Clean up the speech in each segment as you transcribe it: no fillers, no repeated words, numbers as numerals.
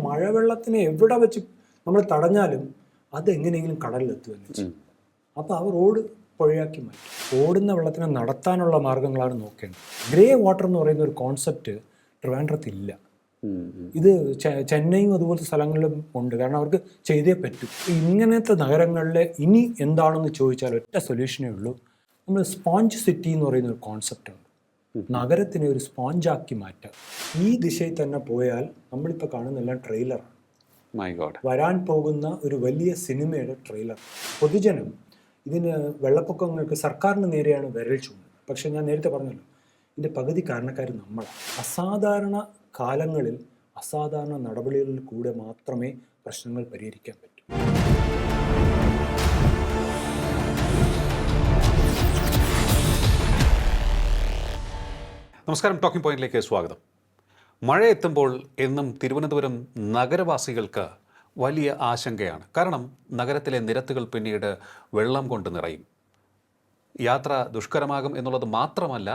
മഴവെള്ളത്തിനെ എവിടെ വെച്ച് നമ്മൾ തടഞ്ഞാലും അതെങ്ങനെയെങ്കിലും കടലിലെത്തുമെന്ന് വെച്ചു. അപ്പോൾ അവർ റോഡ് പുഴയാക്കി മാറ്റി. ഓടുന്ന വെള്ളത്തിനെ നടത്താനുള്ള മാർഗങ്ങളാണ് നോക്കേണ്ടത്. ഗ്രേ വാട്ടർ എന്ന് പറയുന്ന ഒരു കോൺസെപ്റ്റ് ട്രിവാൻഡ്രത്തില്ല. ഇത് ചെന്നൈയും അതുപോലത്തെ സ്ഥലങ്ങളിലും ഉണ്ട്. കാരണം അവർക്ക് ചെയ്തേ പറ്റൂ. ഇങ്ങനത്തെ നഗരങ്ങളിലെ ഇനി എന്താണെന്ന് ചോദിച്ചാൽ ഒറ്റ സൊല്യൂഷനേ ഉള്ളൂ. നമ്മൾ സ്പോഞ്ച് സിറ്റി എന്ന് പറയുന്ന ഒരു കോൺസെപ്റ്റ് ഉണ്ട്. നഗരത്തിനെ ഒരു സ്പോഞ്ചാക്കി മാറ്റുക. ഈ ദിശയിൽ തന്നെ പോയാൽ നമ്മളിപ്പോൾ കാണുന്നെല്ലാം ട്രെയിലറാണ്. വരാൻ പോകുന്ന ഒരു വലിയ സിനിമയുടെ ട്രെയിലർ. പൊതുജനം ഇതിന് വെള്ളപ്പൊക്കങ്ങൾക്ക് സർക്കാരിന് നേരെയാണ് വിരൽ ചൂണ്ടുന്നത്. പക്ഷേ ഞാൻ നേരത്തെ പറഞ്ഞല്ലോ, ഇതിൻ്റെ പകുതി കാരണക്കാർ നമ്മളാണ്. അസാധാരണ കാലങ്ങളിൽ അസാധാരണ നടപടികളിൽ കൂടെ മാത്രമേ പ്രശ്നങ്ങൾ പരിഹരിക്കാൻ പറ്റൂ. നമസ്കാരം, ടോക്കിംഗ് പോയിന്റിലേക്ക് സ്വാഗതം. മഴ എത്തുമ്പോൾ എന്നും തിരുവനന്തപുരം നഗരവാസികൾക്ക് വലിയ ആശങ്കയാണ്. കാരണം നഗരത്തിലെ നിരത്തുകൾ പിന്നീട് വെള്ളം കൊണ്ട് നിറയും. യാത്ര ദുഷ്കരമാകും എന്നുള്ളത് മാത്രമല്ല,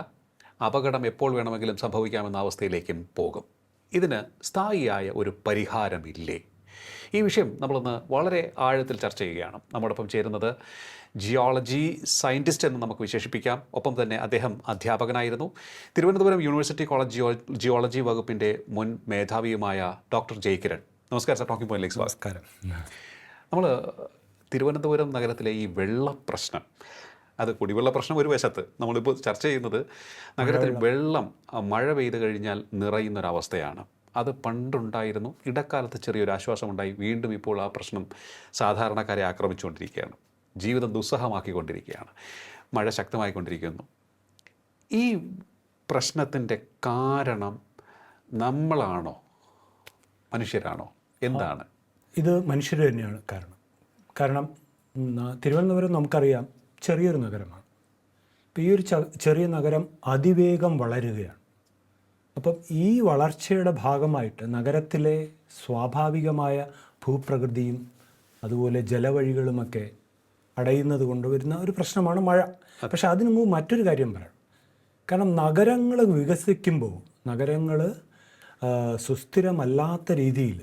അപകടം എപ്പോൾ വേണമെങ്കിലും സംഭവിക്കാമെന്ന അവസ്ഥയിലേക്കും പോകും. ഇതിന് സ്ഥായിയായ ഒരു പരിഹാരമില്ലേ? ഈ വിഷയം നമ്മളൊന്ന് വളരെ ആഴത്തിൽ ചർച്ച ചെയ്യുകയാണ്. നമ്മോടൊപ്പം ചേരുന്നത് ജിയോളജി സയൻറ്റിസ്റ്റ് എന്ന് നമുക്ക് വിശേഷിപ്പിക്കാം. ഒപ്പം തന്നെ അദ്ദേഹം അധ്യാപകനായിരുന്നു. തിരുവനന്തപുരം യൂണിവേഴ്സിറ്റി കോളേജ് ജിയോളജി വകുപ്പിൻ്റെ മുൻ മേധാവിയുമായ ഡോക്ടർ ജയകിരൺ. നമസ്കാരം സാർ, ടോക്കിംഗ് പോയിന്റിലേക്ക് നമസ്കാരം. നമ്മൾ തിരുവനന്തപുരം നഗരത്തിലെ ഈ വെള്ളപ്രശ്നം, അത് കുടിവെള്ള പ്രശ്നം ഒരു വശത്ത്, നമ്മളിപ്പോൾ ചർച്ച ചെയ്യുന്നത് നഗരത്തിൽ വെള്ളം മഴ പെയ്ത് കഴിഞ്ഞാൽ നിറയുന്നൊരവസ്ഥയാണ്. അത് പണ്ടുണ്ടായിരുന്നു. ഇടക്കാലത്ത് ചെറിയൊരു ആശ്വാസമുണ്ടായി. വീണ്ടും ഇപ്പോൾ ആ പ്രശ്നം സാധാരണക്കാരെ ആക്രമിച്ചുകൊണ്ടിരിക്കുകയാണ്. ജീവിതം ദുസ്സഹമാക്കിക്കൊണ്ടിരിക്കുകയാണ്. മഴ ശക്തമായിക്കൊണ്ടിരിക്കുന്നു. ഈ പ്രശ്നത്തിൻ്റെ കാരണം നമ്മളാണോ, മനുഷ്യരാണോ, എന്താണ്? ഇത് മനുഷ്യർ തന്നെയാണ് കാരണം തിരുവനന്തപുരം നമുക്കറിയാം ചെറിയൊരു നഗരമാണ്. അപ്പോൾ ഈ ഒരു ചെറിയ നഗരം അതിവേഗം വളരുകയാണ്. അപ്പം ഈ വളർച്ചയുടെ ഭാഗമായിട്ട് നഗരത്തിലെ സ്വാഭാവികമായ ഭൂപ്രകൃതിയും അതുപോലെ ജലവഴികളുമൊക്കെ അടയുന്നത് കൊണ്ടുവരുന്ന ഒരു പ്രശ്നമാണ് മഴ. പക്ഷെ അതിനു മുമ്പ് മറ്റൊരു കാര്യം പറയാം. കാരണം നഗരങ്ങൾ വികസിക്കുമ്പോൾ, നഗരങ്ങൾ സുസ്ഥിരമല്ലാത്ത രീതിയിൽ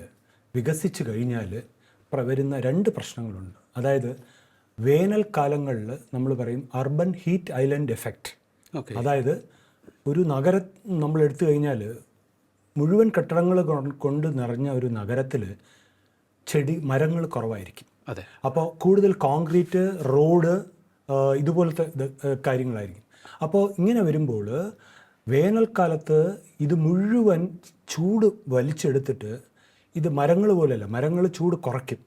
വികസിച്ച് കഴിഞ്ഞാൽ വരുന്ന രണ്ട് പ്രശ്നങ്ങളുണ്ട്. അതായത് വേനൽക്കാലങ്ങളിൽ നമ്മൾ പറയും അർബൻ ഹീറ്റ് ഐലൻഡ് എഫക്റ്റ്. അതായത് ഒരു നഗരം നമ്മൾ എടുത്തു കഴിഞ്ഞാൽ മുഴുവൻ കെട്ടിടങ്ങൾ കൊണ്ട് നിറഞ്ഞ ഒരു നഗരത്തിൽ മരങ്ങൾ കുറവായിരിക്കും. അതെ. അപ്പോൾ കൂടുതൽ കോൺക്രീറ്റ്, റോഡ്, ഇതുപോലത്തെ കാര്യങ്ങളായിരിക്കും. അപ്പോൾ ഇങ്ങനെ വരുമ്പോൾ വേനൽക്കാലത്ത് ഇത് മുഴുവൻ ചൂട് വലിച്ചെടുത്തിട്ട്, ഇത് മരങ്ങൾ പോലെയല്ല, മരങ്ങൾ ചൂട് കുറയ്ക്കും.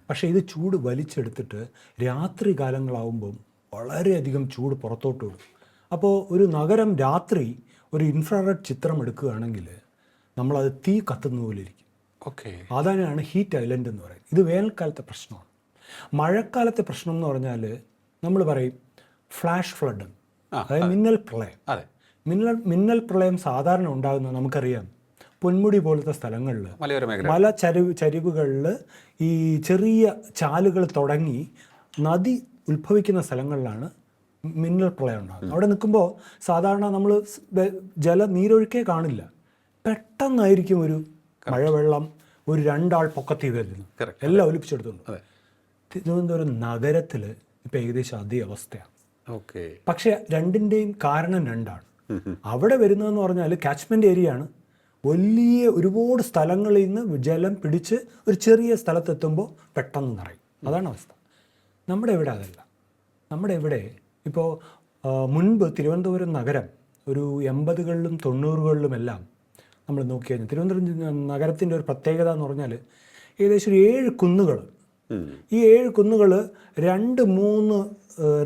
പക്ഷേ ഇത് ചൂട് വലിച്ചെടുത്തിട്ട് രാത്രി കാലങ്ങളാവുമ്പം വളരെയധികം ചൂട് പുറത്തോട്ട് വിടും. അപ്പോൾ ഒരു നഗരം രാത്രി ഒരു ഇൻഫ്രാറെഡ് ചിത്രം എടുക്കുകയാണെങ്കിൽ നമ്മളത് തീ കത്തുന്ന പോലെ ഇരിക്കും. അതാണ് ഹീറ്റ് ഐലൻഡ് എന്ന് പറയുന്നത്. ഇത് വേനൽക്കാലത്തെ പ്രശ്നമാണ്. മഴക്കാലത്തെ പ്രശ്നം എന്ന് പറഞ്ഞാൽ നമ്മൾ പറയും ഫ്ലാഷ് ഫ്ലഡ്, അതായത് മിന്നൽ പ്രളയം. മിന്നൽ പ്രളയം സാധാരണ ഉണ്ടാകുന്നത് നമുക്കറിയാം പൊന്മുടി പോലത്തെ സ്ഥലങ്ങളിൽ, ചരിവുകളിൽ ഈ ചെറിയ ചാലുകൾ തുടങ്ങി നദി ഉത്ഭവിക്കുന്ന സ്ഥലങ്ങളിലാണ് മിന്നൽ പ്രളയം ഉണ്ടാകുന്നത്. അവിടെ നിൽക്കുമ്പോൾ സാധാരണ നമ്മൾ നീരൊഴുക്കേ കാണില്ല. പെട്ടെന്നായിരിക്കും ഒരു മഴവെള്ളം ഒരു 2 ആൾ പൊക്കത്തി വരുന്നു, എല്ലാം ഒലിപ്പിച്ചെടുത്തുണ്ട്. തിരുവനന്തപുരം നഗരത്തിൽ ഇപ്പം ഏകദേശം അതേ അവസ്ഥയാണ്. പക്ഷേ രണ്ടിൻ്റെയും കാരണം രണ്ടാണ്. അവിടെ വരുന്നതെന്ന് പറഞ്ഞാൽ കാച്ച്മെൻറ്റ് ഏരിയ ആണ്. വലിയ ഒരുപാട് സ്ഥലങ്ങളിൽ നിന്ന് ജലം പിടിച്ച് ഒരു ചെറിയ സ്ഥലത്തെത്തുമ്പോൾ പെട്ടെന്ന് നിറയും. അതാണ് അവസ്ഥ. നമ്മുടെ ഇവിടെ അതല്ല. നമ്മുടെ ഇവിടെ ഇപ്പോൾ മുൻപ് തിരുവനന്തപുരം നഗരം ഒരു 80കളിലും 90കളിലുമെല്ലാം നമ്മൾ നോക്കി കഴിഞ്ഞാൽ തിരുവനന്തപുരം നഗരത്തിൻ്റെ ഒരു പ്രത്യേകത എന്ന് പറഞ്ഞാൽ ഏകദേശം ഒരു 7 കുന്നുകൾ. ഈ 7 കുന്നുകൾ 2-3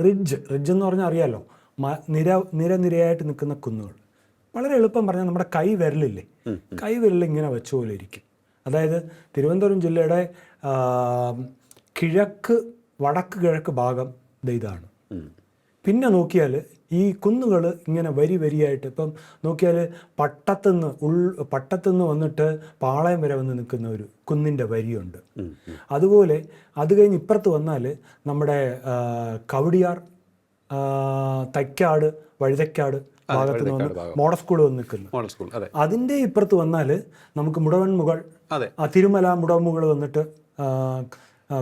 റിഡ്ജ് എന്ന് പറഞ്ഞാൽ അറിയാമല്ലോ, നിരയായിട്ട് നിൽക്കുന്ന കുന്നുകൾ. വളരെ എളുപ്പം പറഞ്ഞാൽ നമ്മുടെ കൈവിരൽ ഇങ്ങനെ വെച്ച പോലെ ഇരിക്കും. അതായത് തിരുവനന്തപുരം ജില്ലയുടെ വടക്ക് കിഴക്ക് ഭാഗം ഇതാണ്. പിന്നെ നോക്കിയാൽ ഈ കുന്നുകൾ ഇങ്ങനെ വരിയായിട്ട്, ഇപ്പം നോക്കിയാൽ പട്ടത്തുനിന്ന് വന്നിട്ട് പാളയം വരെ വന്ന് നിൽക്കുന്ന ഒരു കുന്നിൻ്റെ വരിയുണ്ട്. അതുപോലെ അത് കഴിഞ്ഞ് ഇപ്പുറത്ത് വന്നാൽ നമ്മുടെ കവടിയാർ, തൈക്കാട്, വഴുതക്കാട് ഭാഗത്ത് നിന്ന് മോഡൽ സ്കൂൾ വന്ന് നിൽക്കുന്നു. അതിൻ്റെ ഇപ്പുറത്ത് വന്നാൽ നമുക്ക് മുടവൻമുകൾ അതെ. ആ തിരുമല മുടമുകൾ വന്നിട്ട്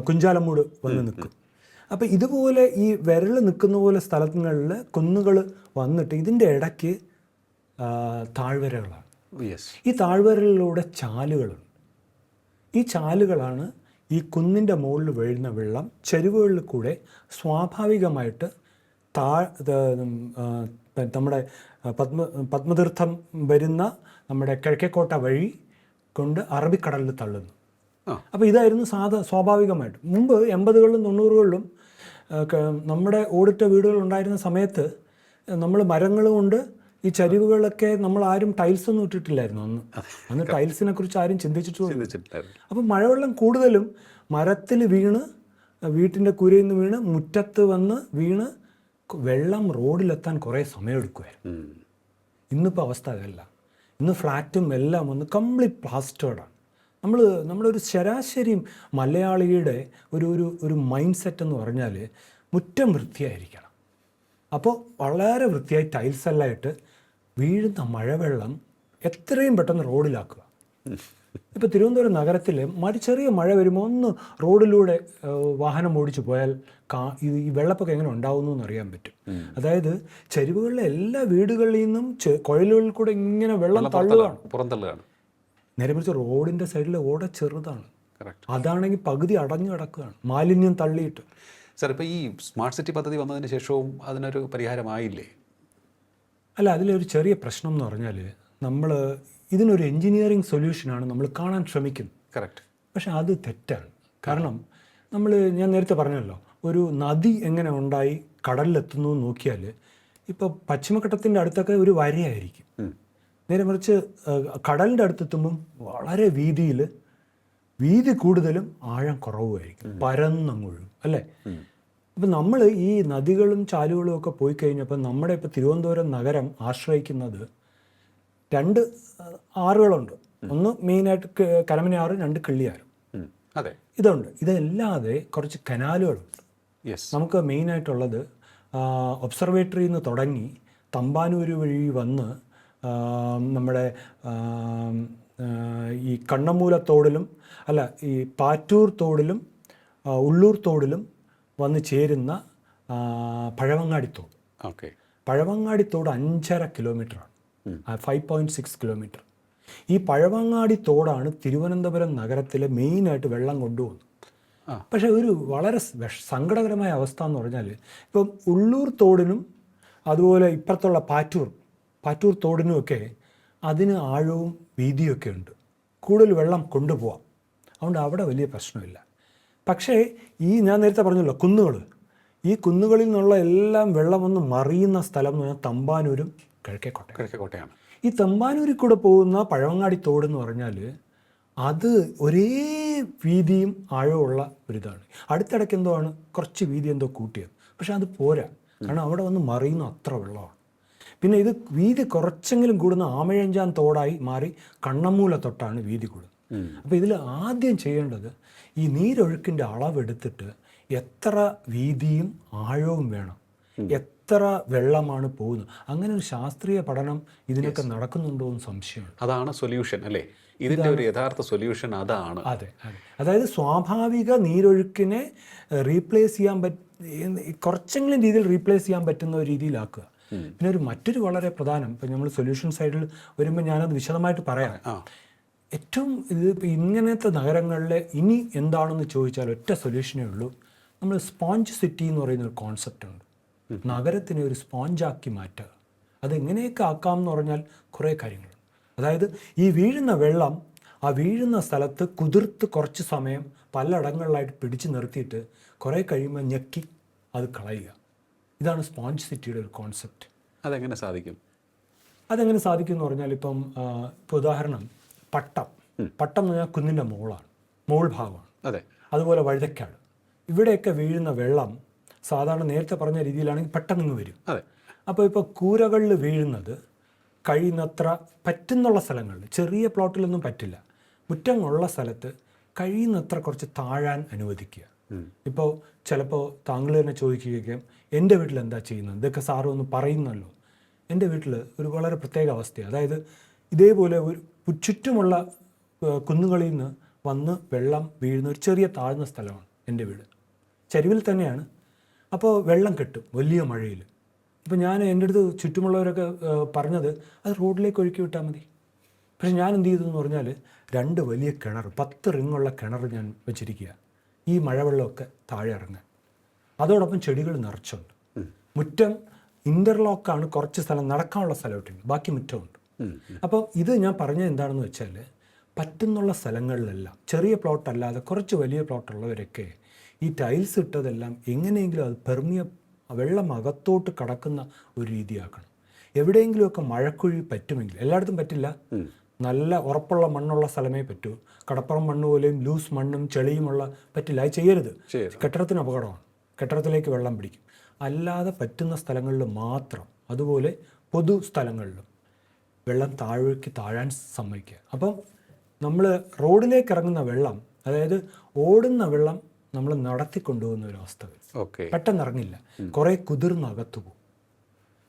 കുഞ്ചാലമൂട് വന്ന് നിൽക്കും. അപ്പം ഇതുപോലെ ഈ വിരൽ നിൽക്കുന്ന പോലെ സ്ഥലങ്ങളിൽ കുന്നുകൾ വന്നിട്ട് ഇതിൻ്റെ ഇടയ്ക്ക് താഴ്വരകളാണ്. യെസ്. ഈ താഴ്വരകളിലൂടെ ചാലുകളുണ്ട്. ഈ ചാലുകളാണ് ഈ കുന്നിൻ്റെ മുകളിൽ വീഴുന്ന വെള്ളം ചരിവുകളിൽ കൂടെ സ്വാഭാവികമായിട്ട് നമ്മുടെ പത്മതീർത്ഥം വരുന്ന നമ്മുടെ കിഴക്കേക്കോട്ട വഴി കൊണ്ട് അറബിക്കടലിൽ തള്ളുന്നു. അപ്പോൾ ഇതായിരുന്നു സ്വാഭാവികമായിട്ട് മുമ്പ് 80കളിലും 90കളിലും നമ്മുടെ ഓടിട്ട വീടുകളുണ്ടായിരുന്ന സമയത്ത് നമ്മൾ മരങ്ങൾ കൊണ്ട് ഈ ചരിവുകളൊക്കെ നമ്മൾ ആരും ടൈൽസ് ഒന്നും ഇട്ടിട്ടില്ലായിരുന്നു അന്ന് ടൈൽസിനെ കുറിച്ച് ആരും ചിന്തിച്ചിട്ടില്ല. അപ്പം മഴവെള്ളം കൂടുതലും മരത്തിൽ വീണ് വീട്ടിൻ്റെ കൂരയിൽ നിന്ന് വീണ് മുറ്റത്ത് വന്ന് വീണ് വെള്ളം റോഡിലെത്താൻ കുറേ സമയമെടുക്കുമായിരുന്നു. ഇന്നിപ്പോൾ അവസ്ഥ അതല്ല. ഇന്ന് ഫ്ലാറ്റും എല്ലാം വന്ന് കംപ്ലീറ്റ് പ്ലാസ്റ്റേർഡാണ്. നമ്മളൊരു ശരാശരി മലയാളിയുടെ ഒരു മൈൻഡ് സെറ്റ് എന്ന് പറഞ്ഞാൽ മുറ്റം വൃത്തിയായിരിക്കണം. അപ്പോൾ വളരെ വൃത്തിയായി ടൈൽസ് എല്ലാം ഇട്ട് വീഴുന്ന മഴവെള്ളം എത്രയും പെട്ടെന്ന് റോഡിലാക്കുക. ഇപ്പോൾ തിരുവനന്തപുരം നഗരത്തിൽ ചെറിയ മഴ വരുമ്പോൾ ഒന്ന് റോഡിലൂടെ വാഹനം ഓടിച്ചു പോയാൽ ഈ വെള്ളപ്പൊക്കം എങ്ങനെ ഉണ്ടാവുന്നു എന്ന് അറിയാൻ പറ്റും. അതായത് ചരിവുകളിലെ എല്ലാ വീടുകളിൽ നിന്നും കുഴലുകളിൽ കൂടെ ഇങ്ങനെ വെള്ളം പുറന്തള്ളുകയാണ്. നേരെ മറിച്ച് റോഡിൻ്റെ സൈഡിൽ ഓട ചെറുതാണ്, അതാണെങ്കിൽ പകുതി അടഞ്ഞു കിടക്കുകയാണ് മാലിന്യം തള്ളിയിട്ട്. സാർ, ഇപ്പോൾ ഈ സ്മാർട്ട് സിറ്റി പദ്ധതി വന്നതിന് ശേഷവും അതിനൊരു പരിഹാരമായില്ലേ? അല്ല, അതിലൊരു ചെറിയ പ്രശ്നം എന്ന് പറഞ്ഞാൽ ഇതിനൊരു എൻജിനീയറിങ് സൊല്യൂഷനാണ് നമ്മൾ കാണാൻ ശ്രമിക്കുന്നത്. കറക്റ്റ്. പക്ഷെ അത് തെറ്റാണ്. കാരണം ഞാൻ നേരത്തെ പറഞ്ഞല്ലോ, ഒരു നദി എങ്ങനെ ഉണ്ടായി കടലിലെത്തുന്നു എന്ന് നോക്കിയാൽ ഇപ്പോൾ പശ്ചിമഘട്ടത്തിൻ്റെ അടുത്തൊക്കെ ഒരു വരയായിരിക്കും. നേരെ മറിച്ച് കടലിൻ്റെ അടുത്തെത്തുമ്പം വളരെ വീതി കൂടുതലും ആഴം കുറവുമായിരിക്കും, പരന്നങ്ങൊഴും അല്ലേ. അപ്പം നമ്മൾ ഈ നദികളും ചാലുകളും ഒക്കെ പോയി കഴിഞ്ഞപ്പോൾ നമ്മുടെ ഇപ്പോൾ തിരുവനന്തപുരം നഗരം ആശ്രയിക്കുന്നത് 2 ആറുകളുണ്ട്. ഒന്ന് മെയിനായിട്ട് കരമനയാറ്, 2 കിള്ളിയാറും. അതെ, ഇതുണ്ട്. ഇതല്ലാതെ കുറച്ച് കനാലുകളുണ്ട്. നമുക്ക് മെയിനായിട്ടുള്ളത് ഒബ്സർവേറ്ററിയിൽ നിന്ന് തുടങ്ങി തമ്പാനൂര് വഴി വന്ന് നമ്മുടെ ഈ കണ്ണമൂലത്തോടിലും ഈ പാറ്റൂർ തോടിലും ഉള്ളൂർ തോടിലും വന്ന് ചേരുന്ന പഴവങ്ങാടിത്തോട്. ഓക്കെ. പഴവങ്ങാടിത്തോട് 5.5 കിലോമീറ്ററാണ്, 5.6 കിലോമീറ്റർ. ഈ പഴവങ്ങാടി തോടാണ് തിരുവനന്തപുരം നഗരത്തിലെ മെയിനായിട്ട് വെള്ളം കൊണ്ടുപോകുന്നത്. പക്ഷേ ഒരു വളരെ സങ്കടകരമായ അവസ്ഥ എന്ന് പറഞ്ഞാൽ ഇപ്പം ഉള്ളൂർ തോടിനും അതുപോലെ ഇപ്പുറത്തുള്ള പാറ്റൂർ തോടിനുമൊക്കെ അതിന് ആഴവും വീതിയൊക്കെ ഉണ്ട്, കൂടുതൽ വെള്ളം കൊണ്ടുപോകാം. അതുകൊണ്ട് അവിടെ വലിയ പ്രശ്നമില്ല. പക്ഷേ ഞാൻ നേരത്തെ പറഞ്ഞല്ലോ ഈ കുന്നുകളിൽ നിന്നുള്ള എല്ലാം വെള്ളം ഒന്ന് മറിയുന്ന സ്ഥലം എന്ന് പറഞ്ഞാൽ തമ്പാനൂരും കിഴക്കേക്കോട്ടയാണ്. ഈ തമ്പാനൂരിൽ കൂടെ പോകുന്ന പഴവങ്ങാടി തോട് എന്ന് പറഞ്ഞാൽ അത് ഒരേ വീതിയും ആഴമുള്ള ഒരിതാണ്. അടുത്തിടയ്ക്ക് എന്തോ ആണ് കുറച്ച് വീതി എന്തോ കൂട്ടിയത്, പക്ഷെ അത് പോരാ. കാരണം അവിടെ വന്ന് മറിയുന്ന അത്ര വെള്ളമാണ്. പിന്നെ ഇത് വീതി കുറച്ചെങ്കിലും കൂടുന്ന ആമഴഞ്ചാൻ തോടായി മാറി കണ്ണമൂല തൊട്ടാണ് വീതി കൂടുന്നത്. അപ്പോൾ ഇതിൽ ആദ്യം ചെയ്യേണ്ടത് ഈ നീരൊഴുക്കിൻ്റെ അളവെടുത്തിട്ട് എത്ര വീതിയും ആഴവും വേണം, എത്ര വെള്ളമാണ് പോകുന്നത്, അങ്ങനെ ഒരു ശാസ്ത്രീയ പഠനം ഇതിനൊക്കെ നടക്കുന്നുണ്ടോ എന്ന് സംശയമാണ്. അതാണ് സൊല്യൂഷൻ അല്ലേ? ഇതിൻ്റെ ഒരു യഥാർത്ഥ സൊല്യൂഷൻ അതാണ്. അതെ. അതായത് സ്വാഭാവിക നീരൊഴുക്കിനെ റീപ്ലേസ് ചെയ്യാൻ കുറച്ചെങ്കിലും രീതിയിൽ റീപ്ലേസ് ചെയ്യാൻ പറ്റുന്ന ഒരു രീതിയിലാക്കുക. പിന്നെ മറ്റൊരു വളരെ പ്രധാനം, ഇപ്പം നമ്മൾ സൊല്യൂഷൻ സൈഡിൽ വരുമ്പോൾ ഞാനത് വിശദമായിട്ട് പറയാം. ഏറ്റവും ഇപ്പം ഇങ്ങനത്തെ നഗരങ്ങളിൽ ഇനി എന്താണെന്ന് ചോദിച്ചാൽ ഒറ്റ സൊല്യൂഷനേ ഉള്ളൂ. നമ്മൾ സ്പോഞ്ച് സിറ്റി എന്ന് പറയുന്ന ഒരു കോൺസെപ്റ്റ് ഉണ്ട്. നഗരത്തിനെ ഒരു സ്പോഞ്ചാക്കി മാറ്റുക. അതെങ്ങനെയൊക്കെ ആക്കാം എന്ന് പറഞ്ഞാൽ കുറേ കാര്യങ്ങളുണ്ട്. അതായത് ഈ വീഴുന്ന വെള്ളം ആ വീഴുന്ന സ്ഥലത്ത് കുതിർത്ത് കുറച്ച് സമയം പലയിടങ്ങളിലായിട്ട് പിടിച്ചു നിർത്തിയിട്ട് കുറേ കഴിയുമ്പോൾ ഞെക്കി അത് കളയുക. ഇതാണ് സ്പോഞ്ച് സിറ്റിയുടെ ഒരു കോൺസെപ്റ്റ്. അതെങ്ങനെ സാധിക്കും എന്ന് പറഞ്ഞാൽ ഇപ്പോൾ ഉദാഹരണം പട്ടം എന്ന് പറഞ്ഞാൽ കുന്നിൻ്റെ മോൾ ഭാഗമാണ്. അതെ. അതുപോലെ വഴുതക്കാട്, ഇവിടെയൊക്കെ വീഴുന്ന വെള്ളം സാധാരണ നേരത്തെ പറഞ്ഞ രീതിയിലാണെങ്കിൽ പെട്ടെന്ന് വരും. അതെ. അപ്പോൾ ഇപ്പോൾ കൂരകളിൽ വീഴുന്നത് കഴിയുന്നത്ര പറ്റുന്നുള്ള സ്ഥലങ്ങളിൽ, ചെറിയ പ്ലോട്ടിലൊന്നും പറ്റില്ല, മുറ്റമുള്ള സ്ഥലത്ത് കഴിയുന്നത്ര കുറച്ച് താഴാൻ അനുവദിക്കുക. ഇപ്പോൾ ചിലപ്പോൾ താങ്കൾ തന്നെ ചോദിക്കുകയും എൻ്റെ വീട്ടിൽ എന്താ ചെയ്യുന്നത്, ഇതൊക്കെ സാറ് ഒന്ന് പറയുന്നല്ലോ. എൻ്റെ വീട്ടിൽ ഒരു വളരെ പ്രത്യേക അവസ്ഥയാണ്. അതായത് ഇതേപോലെ ഒരു ചുറ്റുമുള്ള കുന്നുകളിൽ നിന്ന് വന്ന് വെള്ളം വീഴുന്ന ഒരു ചെറിയ താഴ്ന്ന സ്ഥലമാണ് എൻ്റെ വീട്. ചരിവിൽ തന്നെയാണ്. അപ്പോൾ വെള്ളം കെട്ടും വലിയ മഴയിൽ. അപ്പോൾ ഞാൻ എൻ്റെ അടുത്ത് ചുറ്റുമുള്ളവരൊക്കെ പറഞ്ഞത് അത് റോഡിലേക്ക് ഒഴുക്കി വിട്ടാൽ മതി. പക്ഷേ ഞാൻ എന്ത് ചെയ്തു എന്ന് പറഞ്ഞാൽ 2 വലിയ കിണർ, 10 റിങ്ങുള്ള കിണർ ഞാൻ വെച്ചിരിക്കുക, ഈ മഴവെള്ളമൊക്കെ താഴെ ഇറങ്ങാൻ. അതോടൊപ്പം ചെടികൾ നിറച്ചുണ്ട്. മുറ്റം ഇൻ്റർലോക്കാണ്, കുറച്ച് സ്ഥലം നടക്കാനുള്ള സ്ഥലം ഇട്ടിട്ടുണ്ട്, ബാക്കി മുറ്റമുണ്ട്. അപ്പോൾ ഇത് ഞാൻ പറഞ്ഞത് എന്താണെന്ന് വെച്ചാൽ പറ്റുന്നുള്ള സ്ഥലങ്ങളിലെല്ലാം ചെറിയ പ്ലോട്ട് അല്ലാതെ കുറച്ച് വലിയ പ്ലോട്ടുള്ളവരൊക്കെ ഈ ടൈൽസ് ഇട്ടതെല്ലാം എങ്ങനെയെങ്കിലും അത് വെള്ളം അകത്തോട്ട് കടക്കുന്ന ഒരു രീതിയാക്കണം. എവിടെയെങ്കിലുമൊക്കെ മഴക്കുഴി പറ്റുമെങ്കിൽ, എല്ലായിടത്തും പറ്റില്ല, നല്ല ഉറപ്പുള്ള മണ്ണുള്ള സ്ഥലമേ പറ്റൂ. കടപ്പുറം മണ്ണ് പോലെയും ലൂസ് മണ്ണും ചെളിയുമുള്ള പറ്റില്ല, അത് ചെയ്യരുത്. കെട്ടിടത്തിന് അപകടമാണ്, കെട്ടിടത്തിലേക്ക് വെള്ളം പിടിക്കും. അല്ലാതെ പറ്റുന്ന സ്ഥലങ്ങളിൽ മാത്രം, അതുപോലെ പൊതു സ്ഥലങ്ങളിലും വെള്ളം താഴേക്ക് താഴാൻ സമ്മതിക്കുക. അപ്പം നമ്മൾ റോഡിലേക്ക് ഇറങ്ങുന്ന വെള്ളം, അതായത് ഓടുന്ന വെള്ളം നമ്മൾ നടത്തിക്കൊണ്ടുപോകുന്ന ഒരു അവസ്ഥ വരും. പെട്ടെന്ന് ഇറങ്ങില്ല, കുറേ കുതിർന്ന് അകത്തു പോകും.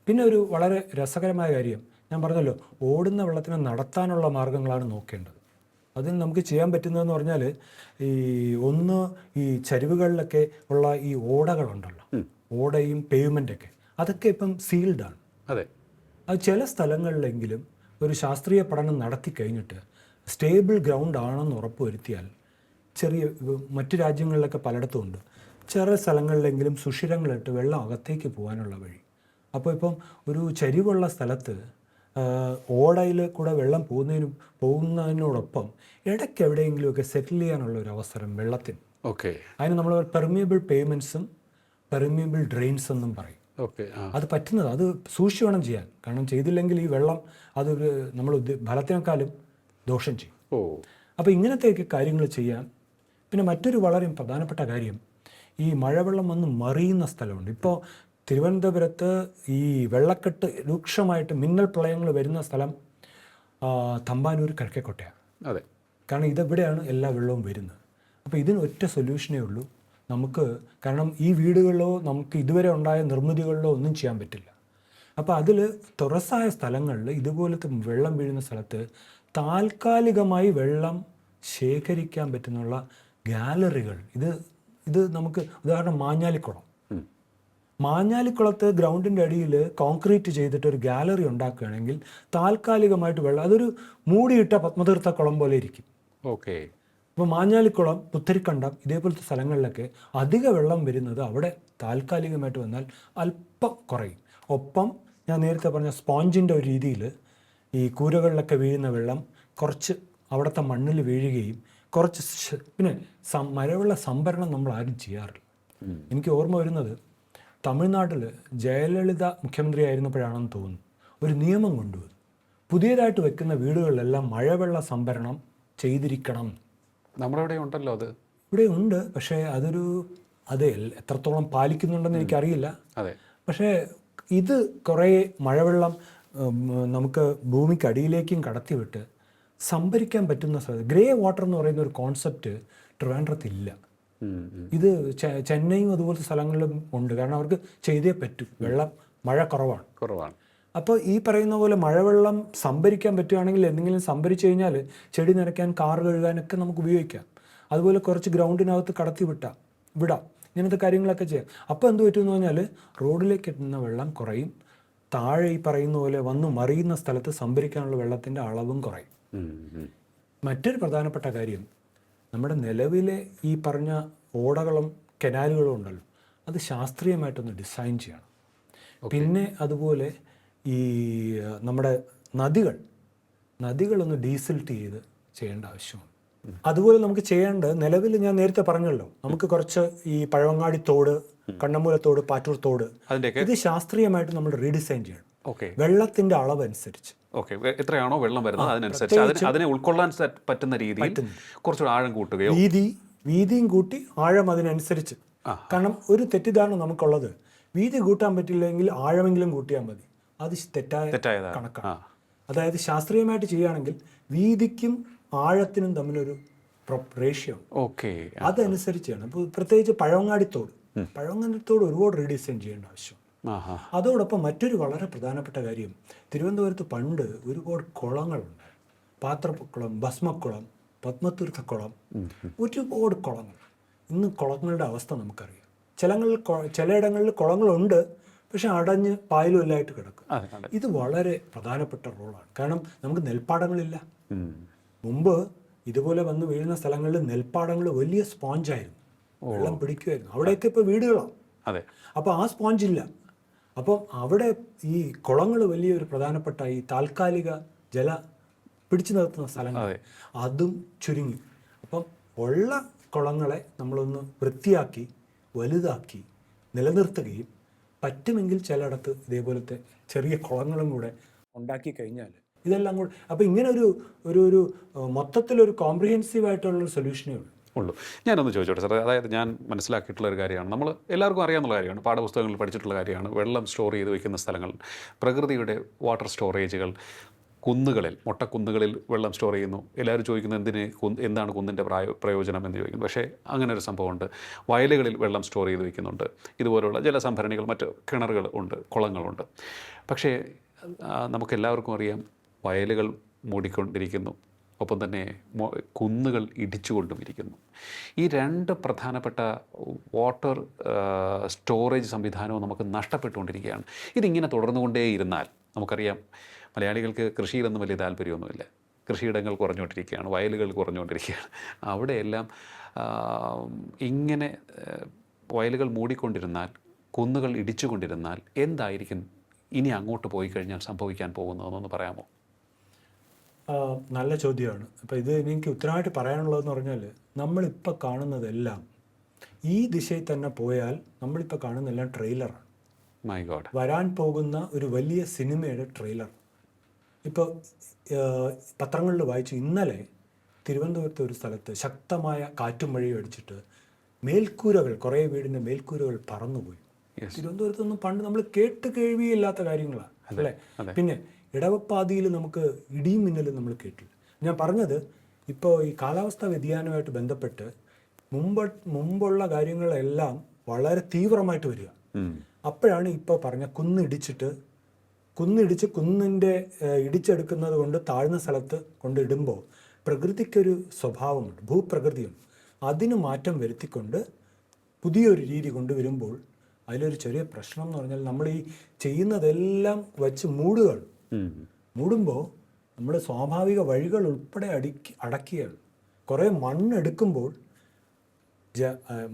പിന്നെ ഒരു വളരെ രസകരമായ കാര്യം ഞാൻ പറഞ്ഞല്ലോ, ഓടുന്ന വെള്ളത്തിനെ നടത്താനുള്ള മാർഗ്ഗങ്ങളാണ് നോക്കേണ്ടത്. അതിന് നമുക്ക് ചെയ്യാൻ പറ്റുന്നതെന്ന് പറഞ്ഞാൽ ഈ ചരിവുകളിലൊക്കെ ഉള്ള ഈ ഓടകളുണ്ടല്ലോ, ഓടയും പേയ്മെൻ്റൊക്കെ, അതൊക്കെ ഇപ്പം സീൽഡാണ്. അതെ, അത് ചില സ്ഥലങ്ങളിലെങ്കിലും ഒരു ശാസ്ത്രീയ പഠനം നടത്തി കഴിഞ്ഞിട്ട് സ്റ്റേബിൾ ഗ്രൗണ്ട് ആണെന്ന് ഉറപ്പുവരുത്തിയാൽ, മറ്റു രാജ്യങ്ങളിലൊക്കെ പലയിടത്തും ഉണ്ട്, ചെറിയ സ്ഥലങ്ങളിലെങ്കിലും സുഷിരങ്ങളിട്ട് വെള്ളം അകത്തേക്ക് പോകാനുള്ള വഴി. അപ്പോൾ ഇപ്പം ഒരു ചരിവുള്ള സ്ഥലത്ത് ഓടയിൽ കൂടെ വെള്ളം പോകുന്നതിനോടൊപ്പം ഇടയ്ക്ക് എവിടെയെങ്കിലുമൊക്കെ സെറ്റിൽ ചെയ്യാനുള്ള ഒരു അവസരം വെള്ളത്തിന്. അതിന് നമ്മൾ പെർമിയബിൾ പേയ്മെൻറ്റ്സും പെർമിയബിൾ ഡ്രെയിൻസ് എന്നും പറയും. അത് പറ്റുന്നത്, അത് സൂക്ഷിച്ച് വേണം ചെയ്യാൻ. കാരണം ചെയ്തില്ലെങ്കിൽ ഈ വെള്ളം അത് നമ്മൾ ഫലത്തിനേക്കാളും ദോഷം ചെയ്യും. അപ്പോൾ ഇങ്ങനത്തെയൊക്കെ കാര്യങ്ങൾ ചെയ്യാൻ. പിന്നെ മറ്റൊരു വളരെ പ്രധാനപ്പെട്ട കാര്യം, ഈ മഴവെള്ളം വന്ന് മറിയുന്ന സ്ഥലമുണ്ട്. ഇപ്പോൾ തിരുവനന്തപുരത്ത് ഈ വെള്ളക്കെട്ട് രൂക്ഷമായിട്ട് മിന്നൽ പ്രളയങ്ങൾ വരുന്ന സ്ഥലം തമ്പാനൂർ കിഴക്കേക്കോട്ടയാണ്. അതെ, കാരണം ഇതെവിടെയാണ് എല്ലാ വെള്ളവും വരുന്നത്. അപ്പോൾ ഇതിന് ഒറ്റ സൊല്യൂഷനേ ഉള്ളൂ നമുക്ക്. കാരണം ഈ വീടുകളിലോ നമുക്ക് ഇതുവരെ ഉണ്ടായ നിർമ്മിതികളിലോ ഒന്നും ചെയ്യാൻ പറ്റില്ല. അപ്പോൾ അതിൽ തുറസായ സ്ഥലങ്ങളിൽ ഇതുപോലത്തെ വെള്ളം വീഴുന്ന സ്ഥലത്ത് താൽക്കാലികമായി വെള്ളം ശേഖരിക്കാൻ പറ്റുന്നുള്ള ഗാലറികൾ, ഇത് നമുക്ക് ഉദാഹരണം മാഞ്ഞാലിക്കുളത്ത് ഗ്രൗണ്ടിൻ്റെ അടിയിൽ കോൺക്രീറ്റ് ചെയ്തിട്ട് ഒരു ഗാലറി ഉണ്ടാക്കുകയാണെങ്കിൽ താൽക്കാലികമായിട്ട് വെള്ളം, അതൊരു മൂടിയിട്ട പത്മതീർത്ഥക്കുളം പോലെ ഇരിക്കും. അപ്പോൾ മാഞ്ഞാലിക്കുളം, പുത്തരിക്കണ്ടം ഇതേപോലത്തെ സ്ഥലങ്ങളിലൊക്കെ അധിക വെള്ളം വരുന്നത് അവിടെ താൽക്കാലികമായിട്ട് വന്നാൽ അല്പം കുറയും. ഒപ്പം ഞാൻ നേരത്തെ പറഞ്ഞ സ്പോഞ്ചിൻ്റെ ഒരു രീതിയിൽ ഈ കൂരകളിലൊക്കെ വീഴുന്ന വെള്ളം കുറച്ച് അവിടുത്തെ മണ്ണിൽ വീഴുകയും കുറച്ച് പിന്നെ മഴവെള്ള സംഭരണം നമ്മൾ ആരും ചെയ്യാറില്ല. എനിക്ക് ഓർമ്മ വരുന്നത് തമിഴ്നാട്ടിൽ ജയലളിത മുഖ്യമന്ത്രി ആയിരുന്നപ്പോഴാണെന്ന് തോന്നുന്നു, ഒരു നിയമം കൊണ്ടുവന്നു, പുതിയതായിട്ട് വെക്കുന്ന വീടുകളിലെല്ലാം മഴവെള്ള സംഭരണം ചെയ്തിരിക്കണം. നമ്മുടെ ഇവിടെ ഉണ്ടല്ലോ, അത് ഇവിടെ ഉണ്ട്. പക്ഷേ അത് എത്രത്തോളം പാലിക്കുന്നുണ്ടെന്ന് എനിക്കറിയില്ല. പക്ഷേ ഇത് കുറേ മഴവെള്ളം നമുക്ക് ഭൂമിക്കടിയിലേക്കും കടത്തിവിട്ട് സംഭരിക്കാൻ പറ്റുന്ന സ്ഥലത്ത്, ഗ്രേ വാട്ടർ എന്ന് പറയുന്ന ഒരു കോൺസെപ്റ്റ് ട്രിവാൻഡ്രത്തില്ല. ഇത് ചെന്നൈയും അതുപോലത്തെ സ്ഥലങ്ങളിലും ഉണ്ട്. കാരണം അവർക്ക് ചെയ്തേ പറ്റൂ, മഴ കുറവാണ്. അപ്പോൾ ഈ പറയുന്ന പോലെ മഴവെള്ളം സംഭരിക്കാൻ പറ്റുകയാണെങ്കിൽ എന്തെങ്കിലും സംഭരിച്ചു കഴിഞ്ഞാൽ ചെടി നനയ്ക്കാൻ, കാർ കഴുകാനൊക്കെ നമുക്ക് ഉപയോഗിക്കാം. അതുപോലെ കുറച്ച് ഗ്രൗണ്ടിനകത്ത് വിടാം, ഇങ്ങനത്തെ കാര്യങ്ങളൊക്കെ ചെയ്യാം. അപ്പോൾ എന്ത് പറ്റുമെന്ന് പറഞ്ഞാൽ റോഡിലേക്ക് എത്തുന്ന വെള്ളം കുറയും, താഴെ ഈ പറയുന്ന പോലെ വന്ന് മറിയുന്ന സ്ഥലത്ത് സംഭരിക്കാനുള്ള വെള്ളത്തിൻ്റെ അളവും കുറയും. മറ്റൊരു പ്രധാനപ്പെട്ട കാര്യം, നമ്മുടെ നിലവിലെ ഈ പറഞ്ഞ ഓടകളും കനാലുകളും ഉണ്ടല്ലോ, അത് ശാസ്ത്രീയമായിട്ടൊന്ന് ഡിസൈൻ ചെയ്യണം. പിന്നെ അതുപോലെ ഈ നമ്മുടെ നദികളൊന്ന് ഡീസിൽറ്റ് ചെയ്യേണ്ട ആവശ്യമുണ്ട്. അതുപോലെ നമുക്ക് ചെയ്യേണ്ട, നിലവിൽ ഞാൻ നേരത്തെ പറഞ്ഞല്ലോ, നമുക്ക് കുറച്ച് ഈ പഴവങ്ങാടി തോട്, കണ്ണമൂലത്തോട്, പാറ്റൂർ തോട്, ഇത് ശാസ്ത്രീയമായിട്ട് നമ്മൾ റീഡിസൈൻ ചെയ്യണം. വെള്ളത്തിന്റെ അളവ് അനുസരിച്ച് എത്രയാണോ വെള്ളം വരുന്നത് അതിനനുസരിച്ച് അതിനെ ഉൾക്കൊള്ളാൻ പറ്റുന്ന രീതിയിൽ കുറച്ചുകൂടെ ആഴം കൂട്ടുകയോ, വീതിയും കൂട്ടി ആഴം അതിനനുസരിച്ച്. കാരണം ഒരു തെറ്റിദ്ധാരണ നമുക്കുള്ളത്, വീതി കൂട്ടാൻ പറ്റില്ലെങ്കിൽ ആഴമെങ്കിലും കൂട്ടിയാൽ മതി. അത് തെറ്റായ കണക്കാണ്. അതായത് ശാസ്ത്രീയമായിട്ട് ചെയ്യുകയാണെങ്കിൽ വീതിക്കും ആഴത്തിനും തമ്മിലൊരു റേഷ്യോ, അതനുസരിച്ചാണ്. അപ്പോൾ പ്രത്യേകിച്ച് പഴവങ്ങാടിത്തോട് ഒരുപാട് റീഡിസൈൻ ചെയ്യേണ്ട ആവശ്യം. അതോടൊപ്പം മറ്റൊരു വളരെ പ്രധാനപ്പെട്ട കാര്യം, തിരുവനന്തപുരത്ത് പണ്ട് ഒരുപാട് കുളങ്ങളുണ്ട്. പാത്രക്കുളം, ഭസ്മക്കുളം, പത്മതീർത്ഥക്കുളം, ഒരുപാട് കുളങ്ങൾ. ഇന്ന് കുളങ്ങളുടെ അവസ്ഥ നമുക്കറിയാം. ചിലയിടങ്ങളിൽ കുളങ്ങളുണ്ട്, പക്ഷെ അടഞ്ഞ് പായലും എല്ലായിട്ട് കിടക്കും. ഇത് വളരെ പ്രധാനപ്പെട്ട റോളാണ്. കാരണം നമുക്ക് നെൽപ്പാടങ്ങളില്ല. മുമ്പ് ഇതുപോലെ വന്ന് വീഴുന്ന സ്ഥലങ്ങളിൽ നെൽപ്പാടങ്ങൾ വലിയ സ്പോഞ്ചായിരുന്നു, വെള്ളം പിടിക്കുമായിരുന്നു. അവിടെയൊക്കെ ഇപ്പോൾ വീടുകളാണ്. അപ്പോൾ ആ സ്പോഞ്ച് ഇല്ല. അപ്പം അവിടെ ഈ കുളങ്ങൾ വലിയൊരു പ്രധാനപ്പെട്ട ഈ താൽക്കാലിക ജല പിടിച്ചു നിർത്തുന്ന സ്ഥലങ്ങൾ, അതും ചുരുങ്ങി. അപ്പം ഉള്ള കുളങ്ങളെ നമ്മളൊന്ന് വൃത്തിയാക്കി വലുതാക്കി നിലനിർത്തുകയും പറ്റുമെങ്കിൽ ചിലയിടത്ത് ഇതേപോലത്തെ ചെറിയ കുളങ്ങളും കൂടെ ഉണ്ടാക്കി കഴിഞ്ഞാൽ ഇതെല്ലാം കൂടെ, അപ്പോൾ ഇങ്ങനെ ഒരു മൊത്തത്തിലൊരു കോംപ്രിഹെൻസീവായിട്ടുള്ളൊരു സൊല്യൂഷനേ ഉള്ളൂ. ഞാനൊന്ന് ചോദിച്ചോട്ടെ സാർ, അതായത് ഞാൻ മനസ്സിലാക്കിയിട്ടുള്ള ഒരു കാര്യമാണ്, നമ്മൾ എല്ലാവർക്കും അറിയാവുന്ന കാര്യമാണ്, പാഠപുസ്തകങ്ങളിൽ പഠിച്ചിട്ടുള്ള കാര്യമാണ്, വെള്ളം സ്റ്റോർ ചെയ്ത് വയ്ക്കുന്ന സ്ഥലങ്ങൾ, പ്രകൃതിയുടെ വാട്ടർ സ്റ്റോറേജുകൾ, കുന്നുകളിൽ, മൊട്ടക്കുന്നുകളിൽ വെള്ളം സ്റ്റോർ ചെയ്യുന്നു. എല്ലാവരും ചോദിക്കുന്നത് എന്താണ് കുന്നിൻ്റെ പ്രയോജനം എന്ന് ചോദിക്കുന്നു. പക്ഷേ അങ്ങനെ ഒരു സംഭവമുണ്ട്. വയലുകളിൽ വെള്ളം സ്റ്റോർ ചെയ്ത് വയ്ക്കുന്നുണ്ട്. ഇതുപോലുള്ള ജലസംഭരണികൾ, മറ്റ് കിണറുകൾ ഉണ്ട്, കുളങ്ങളുണ്ട്. പക്ഷേ നമുക്കെല്ലാവർക്കും അറിയാം, വയലുകൾ മൂടിക്കൊണ്ടിരിക്കുന്നു, ഒപ്പം തന്നെ കുന്നുകൾ ഇടിച്ചുകൊണ്ടും ഇരിക്കുന്നു. ഈ രണ്ട് പ്രധാനപ്പെട്ട വാട്ടർ സ്റ്റോറേജ് സംവിധാനവും നമുക്ക് നഷ്ടപ്പെട്ടുകൊണ്ടിരിക്കുകയാണ്. ഇതിങ്ങനെ തുടർന്നുകൊണ്ടേയിരുന്നാൽ, നമുക്കറിയാം മലയാളികൾക്ക് കൃഷിയിലൊന്നും വലിയ താല്പര്യമൊന്നുമില്ല. കൃഷിയിടങ്ങൾ കുറഞ്ഞുകൊണ്ടിരിക്കുകയാണ്, വയലുകൾ കുറഞ്ഞുകൊണ്ടിരിക്കുകയാണ്. അവിടെയെല്ലാം ഇങ്ങനെ വയലുകൾ മൂടിക്കൊണ്ടിരുന്നാൽ, കുന്നുകൾ ഇടിച്ചുകൊണ്ടിരുന്നാൽ എന്തായിരിക്കും ഇനി അങ്ങോട്ട് പോയി കഴിഞ്ഞാൽ സംഭവിക്കാൻ പോകുന്നതെന്നൊന്ന് പറയാമോ? നല്ല ചോദ്യമാണ്. അപ്പോൾ ഇത് എനിക്ക് ഉത്തരമായിട്ട് പറയാനുള്ളതെന്ന് പറഞ്ഞാൽ, നമ്മളിപ്പോൾ കാണുന്നതെല്ലാം ഈ ദിശയിൽ തന്നെ പോയാൽ നമ്മളിപ്പോൾ കാണുന്നതെല്ലാം ട്രെയിലറാണ്. മൈ ഗോഡ്, വരാൻ പോകുന്ന ഒരു വലിയ സിനിമയുടെ ട്രെയിലർ. ഇപ്പോൾ പത്രങ്ങളിൽ വായിച്ചു, ഇന്നലെ തിരുവനന്തപുരത്തെ ഒരു സ്ഥലത്ത് ശക്തമായ കാറ്റും മഴയും അടിച്ചിട്ട് മേൽക്കൂരകൾ, കുറേ വീടിൻ്റെ മേൽക്കൂരകൾ പറന്നുപോയി. തിരുവനന്തപുരത്തൊന്നും പണ്ട് നമ്മൾ കേട്ട് കേൾവിയില്ലാത്ത കാര്യങ്ങളാണ് അല്ലേ. പിന്നെ ഇടവപ്പാതിയിൽ നമുക്ക് ഇടിയും മിന്നലും നമ്മൾ കേട്ടില്ല. ഞാൻ പറഞ്ഞത്, ഇപ്പോൾ ഈ കാലാവസ്ഥാ വ്യതിയാനവുമായിട്ട് ബന്ധപ്പെട്ട് മുമ്പുള്ള കാര്യങ്ങളെല്ലാം വളരെ തീവ്രമായിട്ട് വരിക. അപ്പോഴാണ് ഇപ്പോൾ പറഞ്ഞ കുന്നിടിച്ച് കുന്നിൻ്റെ ഇടിച്ചെടുക്കുന്നത് കൊണ്ട് താഴ്ന്ന സ്ഥലത്ത് കൊണ്ടിടുമ്പോൾ പ്രകൃതിക്കൊരു സ്വഭാവമുണ്ട്, ഭൂപ്രകൃതിയുണ്ട്. അതിന് മാറ്റം വരുത്തിക്കൊണ്ട് പുതിയൊരു രീതി കൊണ്ടുവരുമ്പോൾ അതിലൊരു ചെറിയ പ്രശ്നം എന്ന് പറഞ്ഞാൽ, നമ്മൾ ഈ ചെയ്യുന്നതെല്ലാം വച്ച് മൂടുമ്പോൾ നമ്മൾ സ്വാഭാവിക വഴികൾ ഉൾപ്പെടെ അടക്കുകയാണ്. കുറേ മണ്ണെടുക്കുമ്പോൾ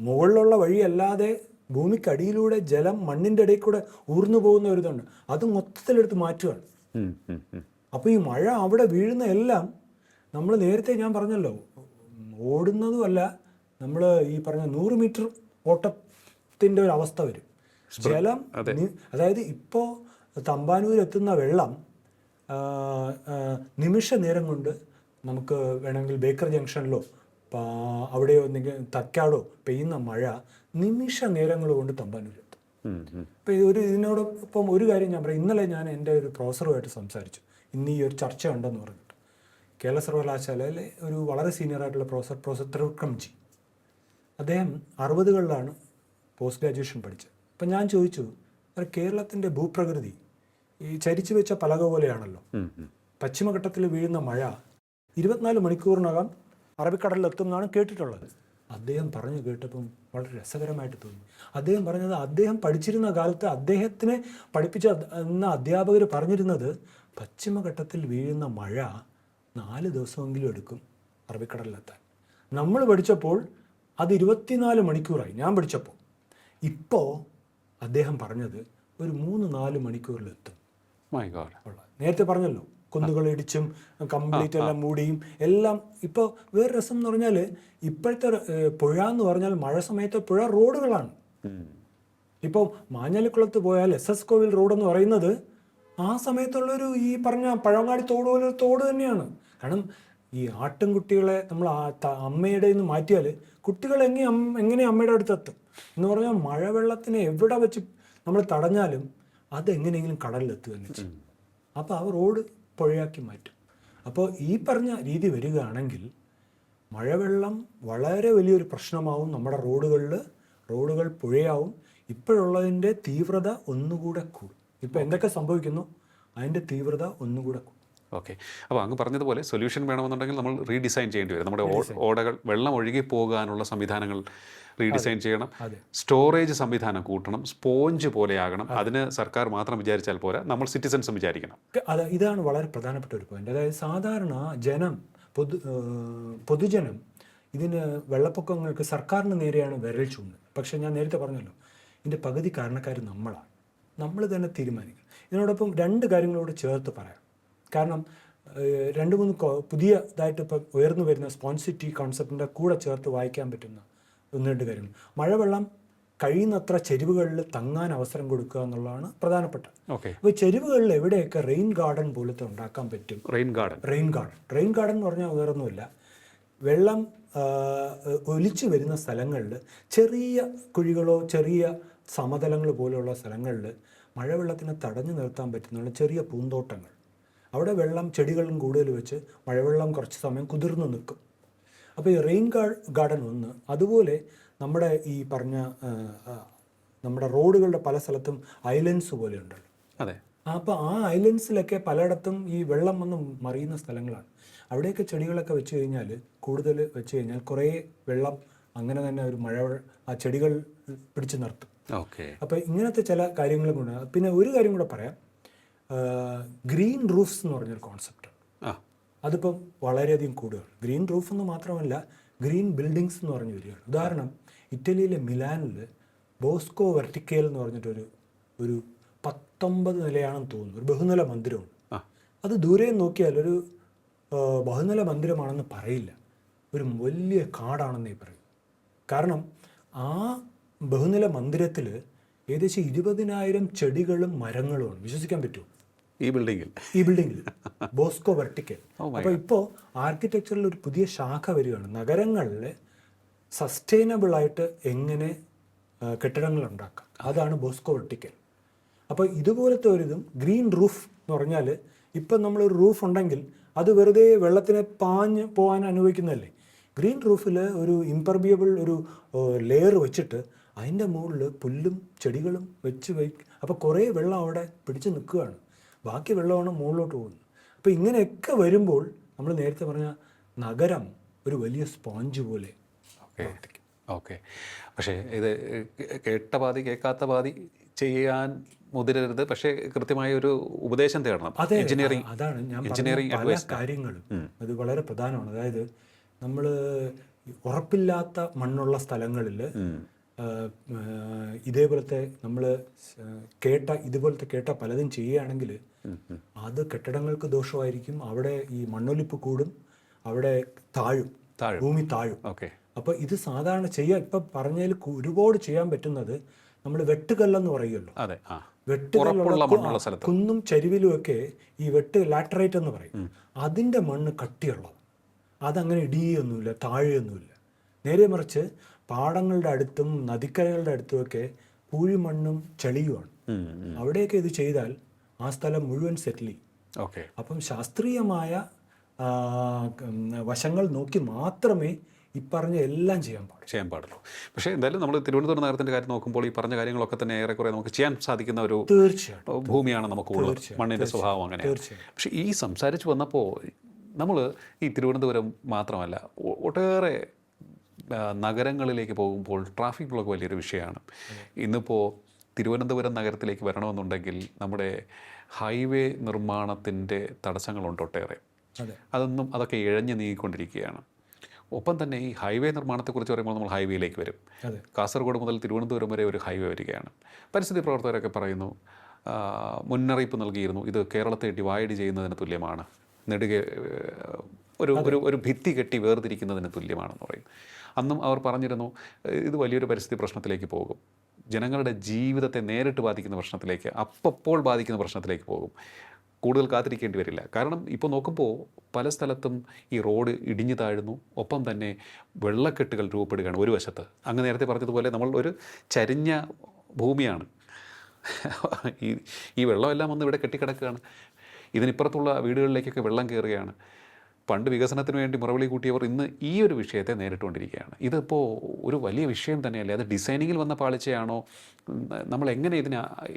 മുകളിലുള്ള വഴിയല്ലാതെ ഭൂമിക്കടിയിലൂടെ ജലം മണ്ണിൻ്റെ ഇടയിൽ കൂടെ ഊർന്നു പോകുന്ന ഒരു ഇതുണ്ട്, അത് മൊത്തത്തിലെടുത്ത് മാറ്റുകയാണ്. അപ്പോൾ ഈ മഴ അവിടെ വീഴുന്ന എല്ലാം നമ്മൾ നേരത്തെ ഞാൻ പറഞ്ഞല്ലോ, ഓടുന്നതുമല്ല, നമ്മൾ ഈ പറഞ്ഞ 100 മീറ്റർ ഓട്ടത്തിൻ്റെ ഒരു അവസ്ഥ വരും. ജലം, അതായത് ഇപ്പോൾ തമ്പാനൂരെത്തുന്ന വെള്ളം നിമിഷ നേരം കൊണ്ട് നമുക്ക് വേണമെങ്കിൽ ബേക്കർ ജംഗ്ഷനിലോ അവിടെയോ എന്തെങ്കിലും തക്കാടോ പെയ്യുന്ന മഴ നിമിഷ നേരങ്ങൾ കൊണ്ട് തമ്പാനൂരെത്തും. ഇപ്പോൾ ഇതിനോടൊപ്പം ഒരു കാര്യം ഞാൻ പറയാം. ഇന്നലെ ഞാൻ എൻ്റെ ഒരു പ്രൊഫസറുമായിട്ട് സംസാരിച്ചു. ഇന്ന് ഈ ഒരു ചർച്ച ഉണ്ടെന്ന് പറഞ്ഞിട്ട്, കേരള സർവകലാശാലയിലെ ഒരു വളരെ സീനിയറായിട്ടുള്ള പ്രൊഫസർ ത്രിവിക്രംജി. അദ്ദേഹം 60കളിലാണ് പോസ്റ്റ് ഗ്രാജുവേഷൻ പഠിച്ചത്. അപ്പം ഞാൻ ചോദിച്ചു, കേരളത്തിൻ്റെ ഭൂപ്രകൃതി ഈ ചരിച്ചു വെച്ച പലക പോലെയാണല്ലോ. പശ്ചിമഘട്ടത്തിൽ വീഴുന്ന മഴ 24 മണിക്കൂറിനകം അറബിക്കടലിലെത്തും എന്നാണ് കേട്ടിട്ടുള്ളത്. അദ്ദേഹം പറഞ്ഞു കേട്ടപ്പം വളരെ രസകരമായിട്ട് തോന്നി. അദ്ദേഹം പറഞ്ഞത്, അദ്ദേഹം പഠിച്ചിരുന്ന കാലത്ത് അദ്ദേഹത്തിനെ പഠിപ്പിച്ച അധ്യാപകർ പറഞ്ഞിരുന്നത്, പശ്ചിമഘട്ടത്തിൽ വീഴുന്ന മഴ 4 ദിവസമെങ്കിലും എടുക്കും അറബിക്കടലിലെത്താൻ. നമ്മൾ പഠിച്ചപ്പോൾ അത് 24 മണിക്കൂറായി, ഞാൻ പഠിച്ചപ്പോൾ. ഇപ്പോൾ അദ്ദേഹം പറഞ്ഞത് ഒരു 3-4 മണിക്കൂറിലെത്തും. നേരത്തെ പറഞ്ഞല്ലോ, കുന്നുകൾ ഇടിച്ചും കംപ്ലീറ്റ് എല്ലാം മൂടിയും എല്ലാം. ഇപ്പോൾ വേറെ രസം എന്ന് പറഞ്ഞാൽ, ഇപ്പോഴത്തെ പുഴ എന്ന് പറഞ്ഞാൽ മഴ സമയത്തെ പുഴ റോഡുകളാണ്. ഇപ്പോൾ മാഞ്ഞാലിക്കുളത്ത് പോയാൽ SS കോവിൽ റോഡെന്ന് പറയുന്നത് ആ സമയത്തുള്ളൊരു ഈ പറഞ്ഞ പഴങ്ങാടി തോട് പോലൊരു തോട് തന്നെയാണ്. കാരണം ഈ ആട്ടിൻകുട്ടികളെ നമ്മൾ അമ്മയുടെ നിന്ന് മാറ്റിയാൽ കുട്ടികൾ എങ്ങനെ അമ്മയുടെ അടുത്തെത്തും എന്ന് പറഞ്ഞാൽ, മഴവെള്ളത്തിനെ എവിടെ വെച്ച് നമ്മൾ തടഞ്ഞാലും അതെങ്ങനെയെങ്കിലും കടലിലെത്തുക തന്നെ ചെയ്യും. അപ്പോൾ ആ റോഡ് പുഴയാക്കി മാറ്റും. അപ്പോൾ ഈ പറഞ്ഞ രീതി വരികയാണെങ്കിൽ മഴവെള്ളം വളരെ വലിയൊരു പ്രശ്നമാവും. നമ്മുടെ റോഡുകൾ പുഴയാവും. ഇപ്പോഴുള്ളതിൻ്റെ തീവ്രത ഒന്നുകൂടെ കൂടും. ഇപ്പോൾ എന്തൊക്കെ സംഭവിക്കുന്നു അതിൻ്റെ തീവ്രത ഒന്നുകൂടെ കൂടും. ഓക്കെ. അപ്പോൾ അങ്ങ് പറഞ്ഞതുപോലെ സൊല്യൂഷൻ വേണമെന്നുണ്ടെങ്കിൽ നമ്മൾ റീഡിസൈൻ ചെയ്യേണ്ടി വരും. നമ്മുടെ ഓടകൾ വെള്ളം ഒഴുകി പോകാനുള്ള സംവിധാനങ്ങൾ റീഡിസൈൻ ചെയ്യണം. സ്റ്റോറേജ് സംവിധാനം കൂട്ടണം. സ്പോഞ്ച് പോലെയാകണം. അതിന് സർക്കാർ മാത്രം വിചാരിച്ചാൽ പോരാ, നമ്മൾ സിറ്റിസൺസും വിചാരിക്കണം. ഇതാണ് വളരെ പ്രധാനപ്പെട്ട ഒരു പോയിന്റ്. അതായത് സാധാരണ ജനം പൊതുജനം ഇതിന് വെള്ളപ്പൊക്കങ്ങൾക്ക് സർക്കാരിന് നേരെയാണ് വിരൽ ചൂണ്ടുന്നത്. പക്ഷേ ഞാൻ നേരത്തെ പറഞ്ഞല്ലോ, ഇതിൻ്റെ പകുതി കാരണക്കാർ നമ്മളാണ്. നമ്മൾ തന്നെ തീരുമാനിക്കണം. ഇതിനോടൊപ്പം രണ്ട് കാര്യങ്ങളോട് ചേർത്ത് പറയാം. കാരണം 2-3 പുതിയതായിട്ട് ഇപ്പം ഉയർന്നു വരുന്ന സ്പോഞ്ച് സിറ്റി കോൺസെപ്റ്റിൻ്റെ കൂടെ ചേർത്ത് വായിക്കാൻ പറ്റുന്ന 1-2 കാര്യങ്ങൾ. മഴവെള്ളം കഴിയുന്നത്ര ചെരുവുകളിൽ തങ്ങാൻ അവസരം കൊടുക്കുക എന്നുള്ളതാണ് പ്രധാനപ്പെട്ട. അപ്പോൾ ചെരുവുകളിൽ എവിടെയൊക്കെ റെയിൻ ഗാർഡൻ പോലത്തെ ഉണ്ടാക്കാൻ പറ്റും. റെയിൻ ഗാർഡൻ എന്ന് പറഞ്ഞാൽ വേറൊന്നുമില്ല, വെള്ളം ഒലിച്ചു വരുന്ന സ്ഥലങ്ങളിൽ ചെറിയ കുഴികളോ ചെറിയ സമതലങ്ങൾ പോലെയുള്ള സ്ഥലങ്ങളിൽ മഴവെള്ളത്തിനെ തടഞ്ഞു നിർത്താൻ പറ്റുന്ന ചെറിയ പൂന്തോട്ടങ്ങൾ. അവിടെ വെള്ളം ചെടികളും കൂടുതൽ വെച്ച് മഴവെള്ളം കുറച്ച് സമയം കുതിർന്ന് നിൽക്കും. അപ്പോൾ ഈ റെയിൻ ഗാർഡൻ ഒന്ന്. അതുപോലെ നമ്മുടെ ഈ പറഞ്ഞ നമ്മുടെ റോഡുകളുടെ പല സ്ഥലത്തും ഐലൻഡ്സ് പോലെ ഉണ്ടല്ലോ. അതെ. അപ്പോൾ ആ ഐലൻഡ്സിലൊക്കെ പലയിടത്തും ഈ വെള്ളം വന്ന് മറിയുന്ന സ്ഥലങ്ങളാണ്. അവിടെയൊക്കെ ചെടികളൊക്കെ വെച്ച് കഴിഞ്ഞാൽ, കൂടുതൽ വെച്ച് കഴിഞ്ഞാൽ കുറേ വെള്ളം അങ്ങനെ തന്നെ ഒരു ആ ചെടികൾ പിടിച്ചു നിർത്തും. അപ്പോൾ ഇങ്ങനത്തെ ചില കാര്യങ്ങളും കൊണ്ട്. പിന്നെ ഒരു കാര്യം കൂടെ പറയാം, ഗ്രീൻ റൂഫ്സ് എന്ന് പറഞ്ഞൊരു കോൺസെപ്റ്റ്. അതിപ്പം വളരെയധികം കൂടുതൽ. ഗ്രീൻ റൂഫ് എന്ന് മാത്രമല്ല, ഗ്രീൻ ബിൽഡിങ്സ് എന്ന് പറഞ്ഞു വരികയാണ്. ഉദാഹരണം, ഇറ്റലിയിലെ മിലാനിൽ ബോസ്കോ വെർട്ടിക്കേൽ എന്ന് പറഞ്ഞിട്ടൊരു 19 നിലയാണെന്ന് തോന്നുന്നു, ഒരു ബഹുനില മന്ദിരമുണ്ട്. അത് ദൂരെ നോക്കിയാൽ ഒരു ബഹുനില മന്ദിരമാണെന്ന് പറയില്ല, ഒരു വലിയ കാടാണെന്നേ പറയും. കാരണം ആ ബഹുനില മന്ദിരത്തിൽ ഏകദേശം 20,000 ചെടികളും മരങ്ങളുമാണ്. വിശ്വസിക്കാൻ പറ്റുമോ? ഈ ബിൽഡിങ്ങിൽ ബോസ്കോ വെർട്ടിക്കൽ. അപ്പോൾ ഇപ്പോൾ ആർക്കിടെക്ചറിൽ ഒരു പുതിയ ശാഖ വരികയാണ്. നഗരങ്ങളിൽ സസ്റ്റൈനബിൾ ആയിട്ട് എങ്ങനെ കെട്ടിടങ്ങൾ ഉണ്ടാക്കാം, അതാണ് ബോസ്കോ വെർട്ടിക്കൽ. അപ്പോൾ ഇതുപോലത്തെ ഒരിതും ഗ്രീൻ റൂഫ് എന്ന് പറഞ്ഞാൽ, ഇപ്പം നമ്മളൊരു റൂഫ് ഉണ്ടെങ്കിൽ അത് വെറുതെ വെള്ളത്തിനെ പാഞ്ഞ് പോകാൻ അനുവദിക്കുന്നതല്ലേ. ഗ്രീൻ റൂഫിൽ ഒരു ഇംപെർമിയബിൾ ഒരു ലെയർ വെച്ചിട്ട് അതിൻ്റെ മുകളിൽ പുല്ലും ചെടികളും അപ്പോൾ കുറേ വെള്ളം അവിടെ പിടിച്ച് നിൽക്കുകയാണ്. ബാക്കി വെള്ളമാണ് മുകളിലോട്ട് പോകുന്നത്. അപ്പോൾ ഇങ്ങനെയൊക്കെ വരുമ്പോൾ നമ്മൾ നേരത്തെ പറഞ്ഞ നഗരം ഒരു വലിയ സ്പോഞ്ച് പോലെ. ഓക്കെ. പക്ഷേ ഇത് കേട്ട പാതി കേൾക്കാത്ത പാതി ചെയ്യാൻ മുതിരരുത്. പക്ഷേ കൃത്യമായ ഒരു ഉപദേശം തേടണം. അതാണ് ഞാൻ പറഞ്ഞ പല കാര്യങ്ങളും അത് വളരെ പ്രധാനമാണ്. അതായത് നമ്മൾ ഉറപ്പില്ലാത്ത മണ്ണുള്ള സ്ഥലങ്ങളിൽ ഇതുപോലത്തെ കേട്ട പലതും ചെയ്യുകയാണെങ്കിൽ അത് കെട്ടിടങ്ങൾക്ക് ദോഷമായിരിക്കും. അവിടെ ഈ മണ്ണൊലിപ്പ് കൂടും, അവിടെ ഭൂമി താഴും. അപ്പോൾ ഇത് സാധാരണ ഇപ്പം പറഞ്ഞതിൽ ഒരുപാട് ചെയ്യാൻ പറ്റുന്നത് നമ്മൾ വെട്ടുകല്ലെന്ന് പറയുമല്ലോ. വെട്ടുകല്ലുള്ള കുന്നും ചരിവിലുമൊക്കെ ഈ ലാറ്ററൈറ്റ് എന്ന് പറയും. അതിൻ്റെ മണ്ണ് കട്ടിയുള്ളത്, അതങ്ങനെ ഇടിയൊന്നുമില്ല, താഴെയൊന്നുമില്ല. നേരെ മറിച്ച് പാടങ്ങളുടെ അടുത്തും നദിക്കരകളുടെ അടുത്തുമൊക്കെ പൂഴിമണ്ണും ചെളിയുമാണ്. അവിടെയൊക്കെ ഇത് ചെയ്താൽ ആ സ്ഥലം മുഴുവൻ സെറ്റിൽ ചെയ്യും. അപ്പം ശാസ്ത്രീയമായ വശങ്ങൾ നോക്കി മാത്രമേ ഈ പറഞ്ഞ എല്ലാം ചെയ്യാൻ പാടുള്ളൂ. പക്ഷേ എന്തായാലും നമ്മൾ തിരുവനന്തപുരം നഗരത്തിൻ്റെ കാര്യം നോക്കുമ്പോൾ ഈ പറഞ്ഞ കാര്യങ്ങളൊക്കെ തന്നെ ഏറെക്കുറെ നമുക്ക് ചെയ്യാൻ സാധിക്കുന്ന ഒരു ഭൂമിയാണ് നമുക്കുള്ളത്. മണ്ണിൻ്റെ സ്വഭാവം അങ്ങനെ. പക്ഷേ ഈ സംസാരിച്ച് വന്നപ്പോൾ നമ്മൾ ഈ തിരുവനന്തപുരം മാത്രമല്ല, ഒട്ടേറെ നഗരങ്ങളിലേക്ക് പോകുമ്പോൾ ട്രാഫിക് ബ്ലോക്ക് വലിയൊരു വിഷയമാണ്. ഇന്നിപ്പോൾ തിരുവനന്തപുരം നഗരത്തിലേക്ക് വരണമെന്നുണ്ടെങ്കിൽ നമ്മുടെ ഹൈവേ നിർമ്മാണത്തിൻ്റെ തടസ്സങ്ങളുണ്ട് ഒട്ടേറെ. അതൊക്കെ ഇഴഞ്ഞു നീങ്ങിക്കൊണ്ടിരിക്കുകയാണ്. ഒപ്പം തന്നെ ഈ ഹൈവേ നിർമ്മാണത്തെക്കുറിച്ച് പറയുമ്പോൾ നമ്മൾ ഹൈവേയിലേക്ക് വരും. കാസർഗോഡ് മുതൽ തിരുവനന്തപുരം വരെ ഒരു ഹൈവേ വരികയാണ്. പരിസ്ഥിതി പ്രവർത്തകരൊക്കെ പറയുന്നു, മുന്നറിയിപ്പ് നൽകിയിരുന്നു, ഇത് കേരളത്തെ ഡിവൈഡ് ചെയ്യുന്നതിന് തുല്യമാണ്, നെടുകെ ഒരു ഭിത്തി കെട്ടി വേർതിരിക്കുന്നതിന് തുല്യമാണെന്ന് പറയും. അന്നും അവർ പറഞ്ഞിരുന്നു ഇത് വലിയൊരു പരിസ്ഥിതി പ്രശ്നത്തിലേക്ക് പോകും, ജനങ്ങളുടെ ജീവിതത്തെ നേരിട്ട് ബാധിക്കുന്ന പ്രശ്നത്തിലേക്ക്, അപ്പോൾ ബാധിക്കുന്ന പ്രശ്നത്തിലേക്ക് പോകും, കൂടുതൽ കാത്തിരിക്കേണ്ടി വരില്ല. കാരണം ഇപ്പോൾ നോക്കുമ്പോൾ പല സ്ഥലത്തും ഈ റോഡ് ഇടിഞ്ഞു താഴുന്നു, ഒപ്പം തന്നെ വെള്ളക്കെട്ടുകൾ രൂപപ്പെടുകയാണ് ഒരു വശത്ത്. അങ്ങ് നേരത്തെ പറഞ്ഞതുപോലെ നമ്മൾ ഒരു ചരിഞ്ഞ ഭൂമിയാണ്, ഈ വെള്ളമെല്ലാം വന്ന് ഇവിടെ കെട്ടിക്കിടക്കുകയാണ്. ഇതിനിപ്പുറത്തുള്ള വീടുകളിലേക്കൊക്കെ വെള്ളം കയറുകയാണ്. പണ്ട് വികസനത്തിന് വേണ്ടി മുറവിളി കൂട്ടിയവർ ഇന്ന് ഈ ഒരു വിഷയത്തെ നേരിട്ടുകൊണ്ടിരിക്കുകയാണ്. ഇതിപ്പോൾ ഒരു വലിയ വിഷയം തന്നെയല്ലേ? അത് ഡിസൈനിങ്ങിൽ വന്ന പാളിച്ചയാണോ? നമ്മൾ എങ്ങനെ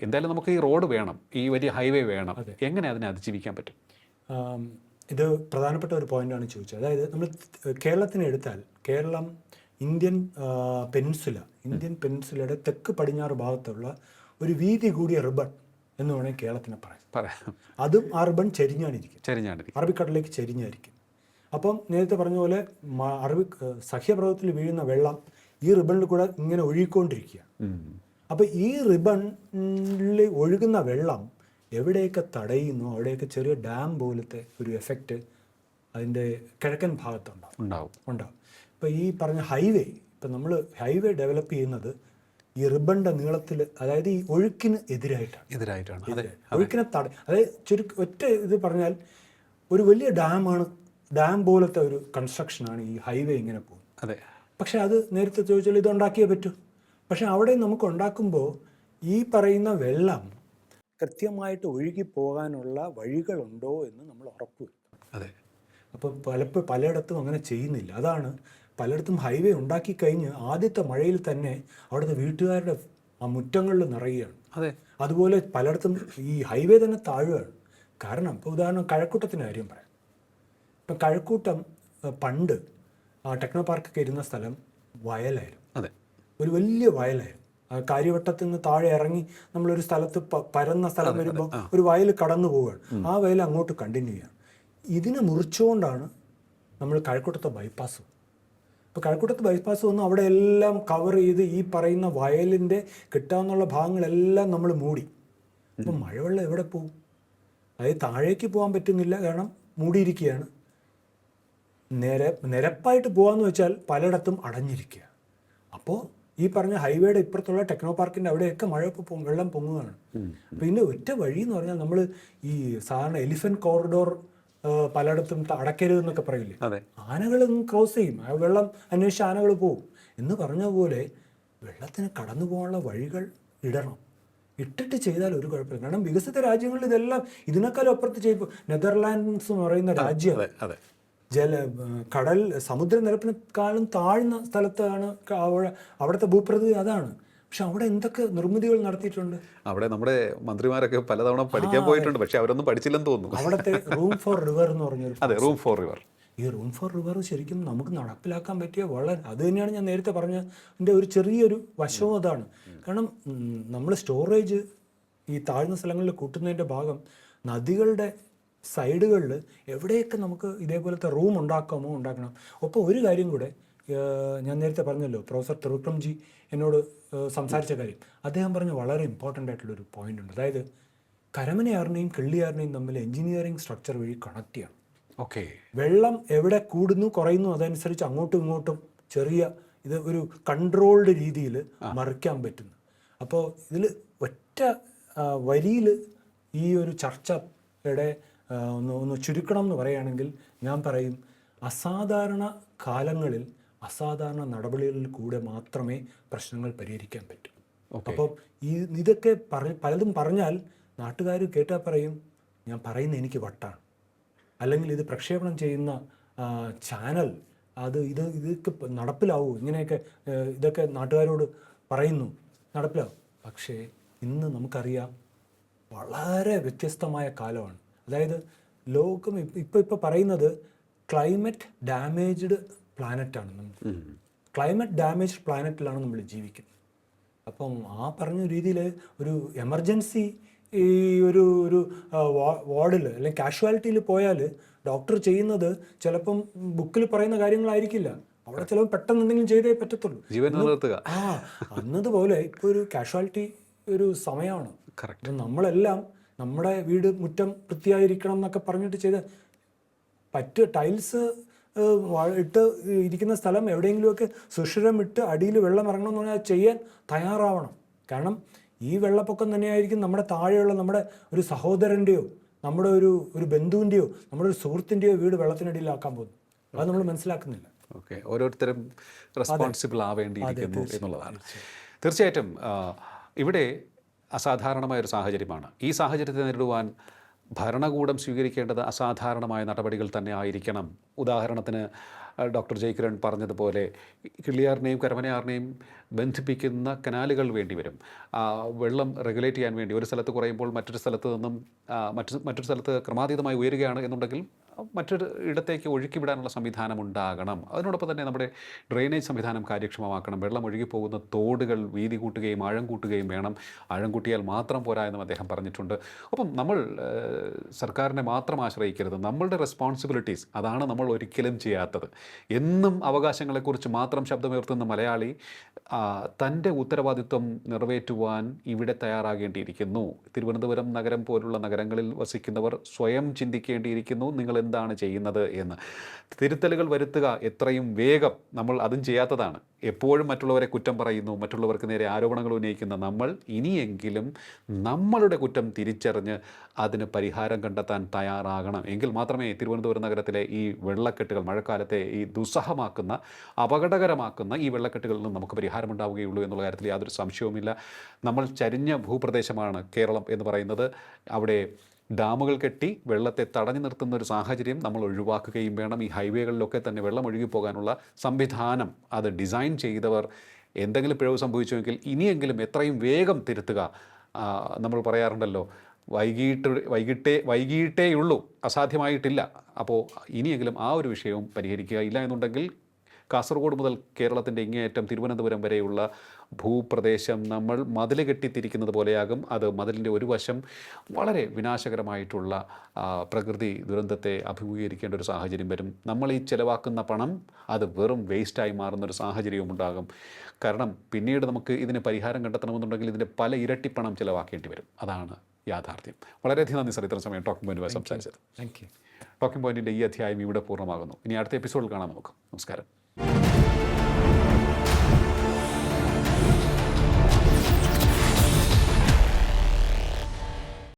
എന്തായാലും നമുക്ക് ഈ റോഡ് വേണം, ഈ വലിയ ഹൈവേ വേണം, എങ്ങനെ അതിനെ അതിജീവിക്കാൻ പറ്റും? ഇത് പ്രധാനപ്പെട്ട ഒരു പോയിൻ്റാണ് ചോദിച്ചത്. അതായത് നമ്മൾ കേരളത്തിനെ എടുത്താൽ, കേരളം ഇന്ത്യൻ പെനിൻസുലയുടെ തെക്ക് പടിഞ്ഞാറ് ഭാഗത്തുള്ള ഒരു വീതി കൂടിയ റിബൺ എന്ന് വേണമെങ്കിൽ കേരളത്തിനെ പറയാം. അതും ആ റിബൺ ചെരിഞ്ഞാണിരിക്കും, അറബിക്കടലിലേക്ക് ചെരിഞ്ഞായിരിക്കും. അപ്പം നേരത്തെ പറഞ്ഞ പോലെ സഹ്യപർവ്വതത്തിൽ വീഴുന്ന വെള്ളം ഈ റിബണിൽ കൂടെ ഇങ്ങനെ ഒഴുകിക്കൊണ്ടിരിക്കുക. അപ്പോൾ ഈ റിബണിൽ ഒഴുകുന്ന വെള്ളം എവിടെയൊക്കെ തടയുന്നു അവിടെയൊക്കെ ചെറിയ ഡാം പോലത്തെ ഒരു എഫക്റ്റ് അതിൻ്റെ കിഴക്കൻ ഭാഗത്തുണ്ടാവും. ഇപ്പോൾ ഈ പറഞ്ഞ ഇപ്പം നമ്മൾ ഹൈവേ ഡെവലപ്പ് ചെയ്യുന്നത് ഈ റിബണിൻ്റെ നീളത്തിൽ, അതായത് ഈ ഒഴുക്കിന് എതിരായിട്ടാണ്. ഒഴുക്കിനെ അതായത് ഒറ്റ ഇത് പറഞ്ഞാൽ ഒരു വലിയ ഡാം പോലത്തെ ഒരു കൺസ്ട്രക്ഷനാണ് ഈ ഹൈവേ ഇങ്ങനെ പോകുന്നത്. പക്ഷെ അത് നേരത്തെ ചോദിച്ചാൽ ഇത് ഉണ്ടാക്കിയേ പറ്റൂ. പക്ഷെ അവിടെ നമുക്ക് ഉണ്ടാക്കുമ്പോൾ ഈ പറയുന്ന വെള്ളം കൃത്യമായിട്ട് ഒഴുകി പോകാനുള്ള വഴികളുണ്ടോ എന്ന് നമ്മൾ ഉറപ്പുവരുത്തണം. അപ്പോൾ പലയിടത്തും അങ്ങനെ ചെയ്യുന്നില്ല. അതാണ് പലയിടത്തും ഹൈവേ ഉണ്ടാക്കി കഴിഞ്ഞ് ആദ്യത്തെ മഴയിൽ തന്നെ അവിടുത്തെ വീട്ടുകാരുടെ ആ മുറ്റങ്ങളിൽ നിറയുകയാണ്. അതുപോലെ പലയിടത്തും ഈ ഹൈവേ തന്നെ താഴുകയാണ്. കാരണം ഇപ്പോൾ ഉദാഹരണം കഴക്കൂട്ടത്തിൻ്റെ കാര്യം പറയാം. ഇപ്പം കഴക്കൂട്ടം പണ്ട് ടെക്നോ പാർക്കൊക്കെ ഇരുന്ന സ്ഥലം വയലായിരുന്നു, ഒരു വലിയ വയലായിരുന്നു. കാര്യവട്ടത്തിൽ നിന്ന് താഴെ ഇറങ്ങി നമ്മളൊരു സ്ഥലത്ത് പരന്ന സ്ഥലം വരുമ്പോൾ ഒരു വയൽ കടന്നു പോവുകയാണ്. ആ വയൽ അങ്ങോട്ട് കണ്ടിന്യൂ ചെയ്യാണ്. ഇതിനെ മുറിച്ചുകൊണ്ടാണ് നമ്മൾ കഴക്കൂട്ടത്തെ ബൈപ്പാസ്. അപ്പോൾ കഴക്കൂട്ടത്ത് ബൈപ്പാസ് വന്ന് അവിടെ എല്ലാം കവർ ചെയ്ത് ഈ പറയുന്ന വയലിൻ്റെ കിട്ടാവുന്ന ഭാഗങ്ങളെല്ലാം നമ്മൾ മൂടി. അപ്പോൾ മഴവെള്ളം എവിടെ പോകും? അതായത് താഴേക്ക് പോകാൻ പറ്റുന്നില്ല, കാരണം മൂടിയിരിക്കുകയാണ്. നിരപ്പായിട്ട് പോകാമെന്ന് വെച്ചാൽ പലയിടത്തും അടഞ്ഞിരിക്കുക. അപ്പോൾ ഈ പറഞ്ഞ ഹൈവേയുടെ ഇപ്പുറത്തുള്ള ടെക്നോ പാർക്കിൻ്റെ അവിടെയൊക്കെ വെള്ളം പൊങ്ങുകയാണ്. അപ്പോൾ ഇതിൻ്റെ ഒറ്റ വഴി എന്ന് പറഞ്ഞാൽ നമ്മൾ ഈ സാധാരണ എലിഫന്റ് കോറിഡോർ പലയിടത്തും അടയ്ക്കരുതെന്നൊക്കെ പറയില്ലേ, ആനകൾ ക്രോസ് ചെയ്യും, ആ വെള്ളം അന്വേഷിച്ച് ആനകൾ പോകും എന്ന് പറഞ്ഞ പോലെ വെള്ളത്തിന് കടന്നു പോകാനുള്ള വഴികൾ ഇടണം. ഇട്ടിട്ട് ചെയ്താൽ ഒരു കുഴപ്പമില്ല. കാരണം വികസിത രാജ്യങ്ങളിൽ ഇതെല്ലാം ഇതിനേക്കാളും അപ്പുറത്ത് ചെയ്യും. നെതർലാൻഡ്സ് എന്ന് പറയുന്ന രാജ്യം സമുദ്രനിരപ്പിനെക്കാളും താഴ്ന്ന സ്ഥലത്താണ് അവിടുത്തെ ഭൂപ്രകൃതി അതാണ്. പക്ഷെ അവിടെ എന്തൊക്കെ നിർമ്മിതികൾ നടത്തിയിട്ടുണ്ട്. അവിടെ നമ്മുടെ മന്ത്രിമാരൊക്കെ പലതവണ പഠിക്കാൻ പോയിട്ടുണ്ട്, പക്ഷെ അവരൊന്നും പഠിച്ചില്ലെന്ന് തോന്നുന്നു. അവിടുത്തെ റൂം ഫോർ റിവർ എന്ന് പറഞ്ഞൊരു ഈ റൂം ഫോർ റിവർ ശരിക്കും നമുക്ക് നടപ്പിലാക്കാൻ പറ്റിയ അത് തന്നെയാണ് ഞാൻ നേരത്തെ പറഞ്ഞതിൻ്റെ ഒരു ചെറിയൊരു വശവും അതാണ്. കാരണം നമ്മൾ സ്റ്റോറേജ് ഈ താഴ്ന്ന സ്ഥലങ്ങളിൽ കൂട്ടുന്നതിൻ്റെ ഭാഗം നദികളുടെ സൈഡുകളിൽ എവിടെയൊക്കെ നമുക്ക് ഇതേപോലത്തെ റൂം ഉണ്ടാക്കണം. ഒപ്പം ഒരു കാര്യം കൂടെ, ഞാൻ നേരത്തെ പറഞ്ഞല്ലോ, പ്രൊഫസർ ത്രിവിക്രംജി എന്നോട് സംസാരിച്ച കാര്യം, അദ്ദേഹം പറഞ്ഞ വളരെ ഇമ്പോർട്ടൻ്റ് ആയിട്ടുള്ളൊരു പോയിന്റ് ഉണ്ട്. അതായത് കരമനയാറിനെയും കിള്ളിയാറിനെയും തമ്മിൽ എഞ്ചിനീയറിംഗ് സ്ട്രക്ചർ വഴി കണക്ട് ചെയ്യണം. വെള്ളം എവിടെ കൂടുന്നു കുറയുന്നു അതനുസരിച്ച് അങ്ങോട്ടും ഇങ്ങോട്ടും ഇത് ഒരു കൺട്രോൾഡ് രീതിയിൽ മറിക്കാൻ പറ്റുന്നു. അപ്പോൾ ഇതിൽ ഒറ്റ വരിയിൽ ഈ ഒരു ചർച്ചയുടെ ഒന്ന് ചുരുക്കണം എന്ന് പറയുകയാണെങ്കിൽ ഞാൻ പറയും, അസാധാരണ കാലങ്ങളിൽ അസാധാരണ നടപടികളിൽ കൂടെ മാത്രമേ പ്രശ്നങ്ങൾ പരിഹരിക്കാൻ പറ്റൂ. അപ്പോൾ ഇതൊക്കെ പലതും പറഞ്ഞാൽ നാട്ടുകാർ കേട്ടാൽ പറയും ഞാൻ പറയുന്നത് എനിക്ക് വട്ടാണ്, അല്ലെങ്കിൽ ഇത് പ്രക്ഷേപണം ചെയ്യുന്ന ചാനൽ ഇതൊക്കെ നടപ്പിലാവൂ, ഇങ്ങനെയൊക്കെ ഇതൊക്കെ നാട്ടുകാരോട് പറയുന്നു നടപ്പിലാവും. പക്ഷേ ഇന്ന് നമുക്കറിയാം വളരെ വ്യത്യസ്തമായ കാലമാണ്. അതായത് ലോകം ഇപ്പോൾ പറയുന്നത് ക്ലൈമറ്റ് ഡാമേജ്ഡ് പ്ലാനറ്റാണ്. ക്ലൈമറ്റ് ഡാമേജ്ഡ് പ്ലാനറ്റിലാണ് നമ്മൾ ജീവിക്കുന്നത്. അപ്പം ആ പറഞ്ഞ രീതിയിൽ ഒരു എമർജൻസി ഈ ഒരു വാർഡിൽ അല്ലെങ്കിൽ കാഷ്വാലിറ്റിയിൽ പോയാൽ ഡോക്ടർ ചെയ്യുന്നത് ചിലപ്പം ബുക്കിൽ പറയുന്ന കാര്യങ്ങളായിരിക്കില്ല. അവിടെ ചിലപ്പോൾ പെട്ടെന്ന് എന്തെങ്കിലും ചെയ്തേ പറ്റത്തുള്ളൂ. അന്നതുപോലെ ഇപ്പോൾ ഒരു കാഷ്വാലിറ്റി ഒരു സമയമാണ്. നമ്മളെല്ലാം നമ്മുടെ വീട് മുറ്റം വൃത്തിയായിരിക്കണം എന്നൊക്കെ പറഞ്ഞിട്ട് ടൈൽസ് ഇട്ട് ഇരിക്കുന്ന സ്ഥലം എവിടെയെങ്കിലുമൊക്കെ സുഷിരം ഇട്ട് അടിയിൽ വെള്ളം ഇറങ്ങണമെന്ന് പറഞ്ഞാൽ ചെയ്യാൻ തയ്യാറാവണം. കാരണം ഈ വെള്ളപ്പൊക്കം തന്നെയായിരിക്കും നമ്മുടെ താഴെയുള്ള നമ്മുടെ ഒരു സഹോദരൻ്റെയോ നമ്മുടെ ഒരു ബന്ധുവിൻ്റെയോ നമ്മുടെ ഒരു സുഹൃത്തിൻ്റെയോ വീട് വെള്ളത്തിനടിയിലാക്കാൻ പോകുന്നു. അത് നമ്മൾ മനസ്സിലാക്കുന്നില്ല. ഓരോരുത്തരും റെസ്പോൺസിബിൾ ആവേണ്ടിയിരിക്കുന്നു എന്നുള്ളതാണ്. തീർച്ചയായിട്ടും ഇവിടെ അസാധാരണമായൊരു സാഹചര്യമാണ്. ഈ സാഹചര്യത്തെ നേരിടുവാൻ ഭരണകൂടം സ്വീകരിക്കേണ്ടത് അസാധാരണമായ നടപടികൾ തന്നെ ആയിരിക്കണം. ഉദാഹരണത്തിന് ഡോക്ടർ ജയകിരൺ പറഞ്ഞതുപോലെ കിള്ളിയാറിനെയും കരമനയാറിനെയും ബന്ധിപ്പിക്കുന്ന കനാലുകൾ വേണ്ടി വരും. വെള്ളം റെഗുലേറ്റ് ചെയ്യാൻ വേണ്ടി ഒരു സ്ഥലത്ത് കുറയുമ്പോൾ മറ്റൊരു സ്ഥലത്ത് നിന്നും മറ്റൊരു സ്ഥലത്ത് ക്രമാതീതമായി ഉയരുകയാണ് എന്നുണ്ടെങ്കിൽ മറ്റൊരു ഇടത്തേക്ക് ഒഴുക്കിവിടാനുള്ള സംവിധാനം ഉണ്ടാകണം. അതിനോടൊപ്പം തന്നെ നമ്മുടെ ഡ്രെയിനേജ് സംവിധാനം കാര്യക്ഷമമാക്കണം. വെള്ളം ഒഴുകിപ്പോകുന്ന തോടുകൾ വീതി കൂട്ടുകയും ആഴം കൂട്ടുകയും വേണം. ആഴം കൂട്ടിയാൽ മാത്രം പോരാ എന്നും അദ്ദേഹം പറഞ്ഞിട്ടുണ്ട്. ഒപ്പം നമ്മൾ സർക്കാരിനെ മാത്രം ആശ്രയിക്കരുത്. നമ്മളുടെ റെസ്പോൺസിബിലിറ്റീസ് അതാണ് നമ്മൾ ഒരിക്കലും ചെയ്യാത്തത്. എന്നും അവകാശങ്ങളെക്കുറിച്ച് മാത്രം ശബ്ദമുയർത്തുന്ന മലയാളി തൻ്റെ ഉത്തരവാദിത്വം നിറവേറ്റുവാൻ ഇവിടെ തയ്യാറാകേണ്ടിയിരിക്കുന്നു. തിരുവനന്തപുരം നഗരം പോലുള്ള നഗരങ്ങളിൽ വസിക്കുന്നവർ സ്വയം ചിന്തിക്കേണ്ടിയിരിക്കുന്നു, നിങ്ങൾ എന്താണ് ചെയ്യുന്നത് എന്ന്. തിരുത്തലുകൾ വരുത്തുക എത്രയും വേഗം. നമ്മൾ അതും ചെയ്യാത്തതാണ്. എപ്പോഴും മറ്റുള്ളവരെ കുറ്റം പറയുന്നു, മറ്റുള്ളവർക്ക് നേരെ ആരോപണങ്ങൾ ഉന്നയിക്കുന്ന നമ്മൾ ഇനിയെങ്കിലും നമ്മളുടെ കുറ്റം തിരിച്ചറിഞ്ഞ് അതിന് പരിഹാരം കണ്ടെത്താൻ തയ്യാറാകണം. എങ്കിൽ മാത്രമേ തിരുവനന്തപുരം നഗരത്തിലെ ഈ വെള്ളക്കെട്ടുകൾ, മഴക്കാലത്തെ ഈ ദുസ്സഹമാക്കുന്ന അപകടകരമാക്കുന്ന ഈ വെള്ളക്കെട്ടുകളിൽ നിന്ന് നമുക്ക് പരിഹാരമുണ്ടാവുകയുള്ളൂ എന്നുള്ള കാര്യത്തിൽ യാതൊരു സംശയവുമില്ല. നമ്മൾ ചരിഞ്ഞ ഭൂപ്രദേശമാണ് കേരളം എന്ന് പറയുന്നത്. അവിടെ ഡാമുകൾ കെട്ടി വെള്ളത്തെ തടഞ്ഞു നിർത്തുന്ന ഒരു സാഹചര്യം നമ്മൾ ഒഴിവാക്കുകയും വേണം. ഈ ഹൈവേകളിലൊക്കെ തന്നെ വെള്ളം ഒഴുകിപ്പോകാനുള്ള സംവിധാനം അത് ഡിസൈൻ ചെയ്തവർ എന്തെങ്കിലും പിഴവ് സംഭവിച്ചുവെങ്കിൽ ഇനിയെങ്കിലും എത്രയും വേഗം തിരുത്തുക. നമ്മൾ പറയാറുണ്ടല്ലോ, വൈകിട്ടേയുള്ളൂ, അസാധ്യമായിട്ടില്ല. അപ്പോൾ ഇനിയെങ്കിലും ആ ഒരു വിഷയവും പരിഹരിക്കുക. ഇല്ല എന്നുണ്ടെങ്കിൽ കാസർഗോഡ് മുതൽ കേരളത്തിൻ്റെ ഇങ്ങേയറ്റം തിരുവനന്തപുരം വരെയുള്ള ഭൂപ്രദേശം നമ്മൾ മതിൽ കെട്ടിത്തിരിക്കുന്നത് പോലെയാകും. അത് മതിലിൻ്റെ ഒരു വശം വളരെ വിനാശകരമായിട്ടുള്ള പ്രകൃതി ദുരന്തത്തെ അഭിമുഖീകരിക്കേണ്ട ഒരു സാഹചര്യം വരും. നമ്മൾ ഈ ചിലവാക്കുന്ന പണം അത് വെറും വേസ്റ്റായി മാറുന്നൊരു സാഹചര്യവും ഉണ്ടാകും. കാരണം പിന്നീട് നമുക്ക് ഇതിന് പരിഹാരം കണ്ടെത്തണമെന്നുണ്ടെങ്കിൽ ഇതിൻ്റെ പല ഇരട്ടി പണം ചിലവാക്കേണ്ടി വരും. അതാണ് യാഥാർത്ഥ്യം. വളരെയധികം നന്ദി സർ, ഇത്ര സമയം ടോക്കിംഗ് പോയിന്റുമായി സംസാരിച്ചത്. Thank you. ടോക്കിംഗ് പോയിന്റിൻ്റെ ഈ അധ്യായം ഇവിടെ പൂർണ്ണമാകുന്നു. ഇനി അടുത്ത എപ്പിസോഡിൽ കാണാം നമുക്ക്. നമസ്കാരം.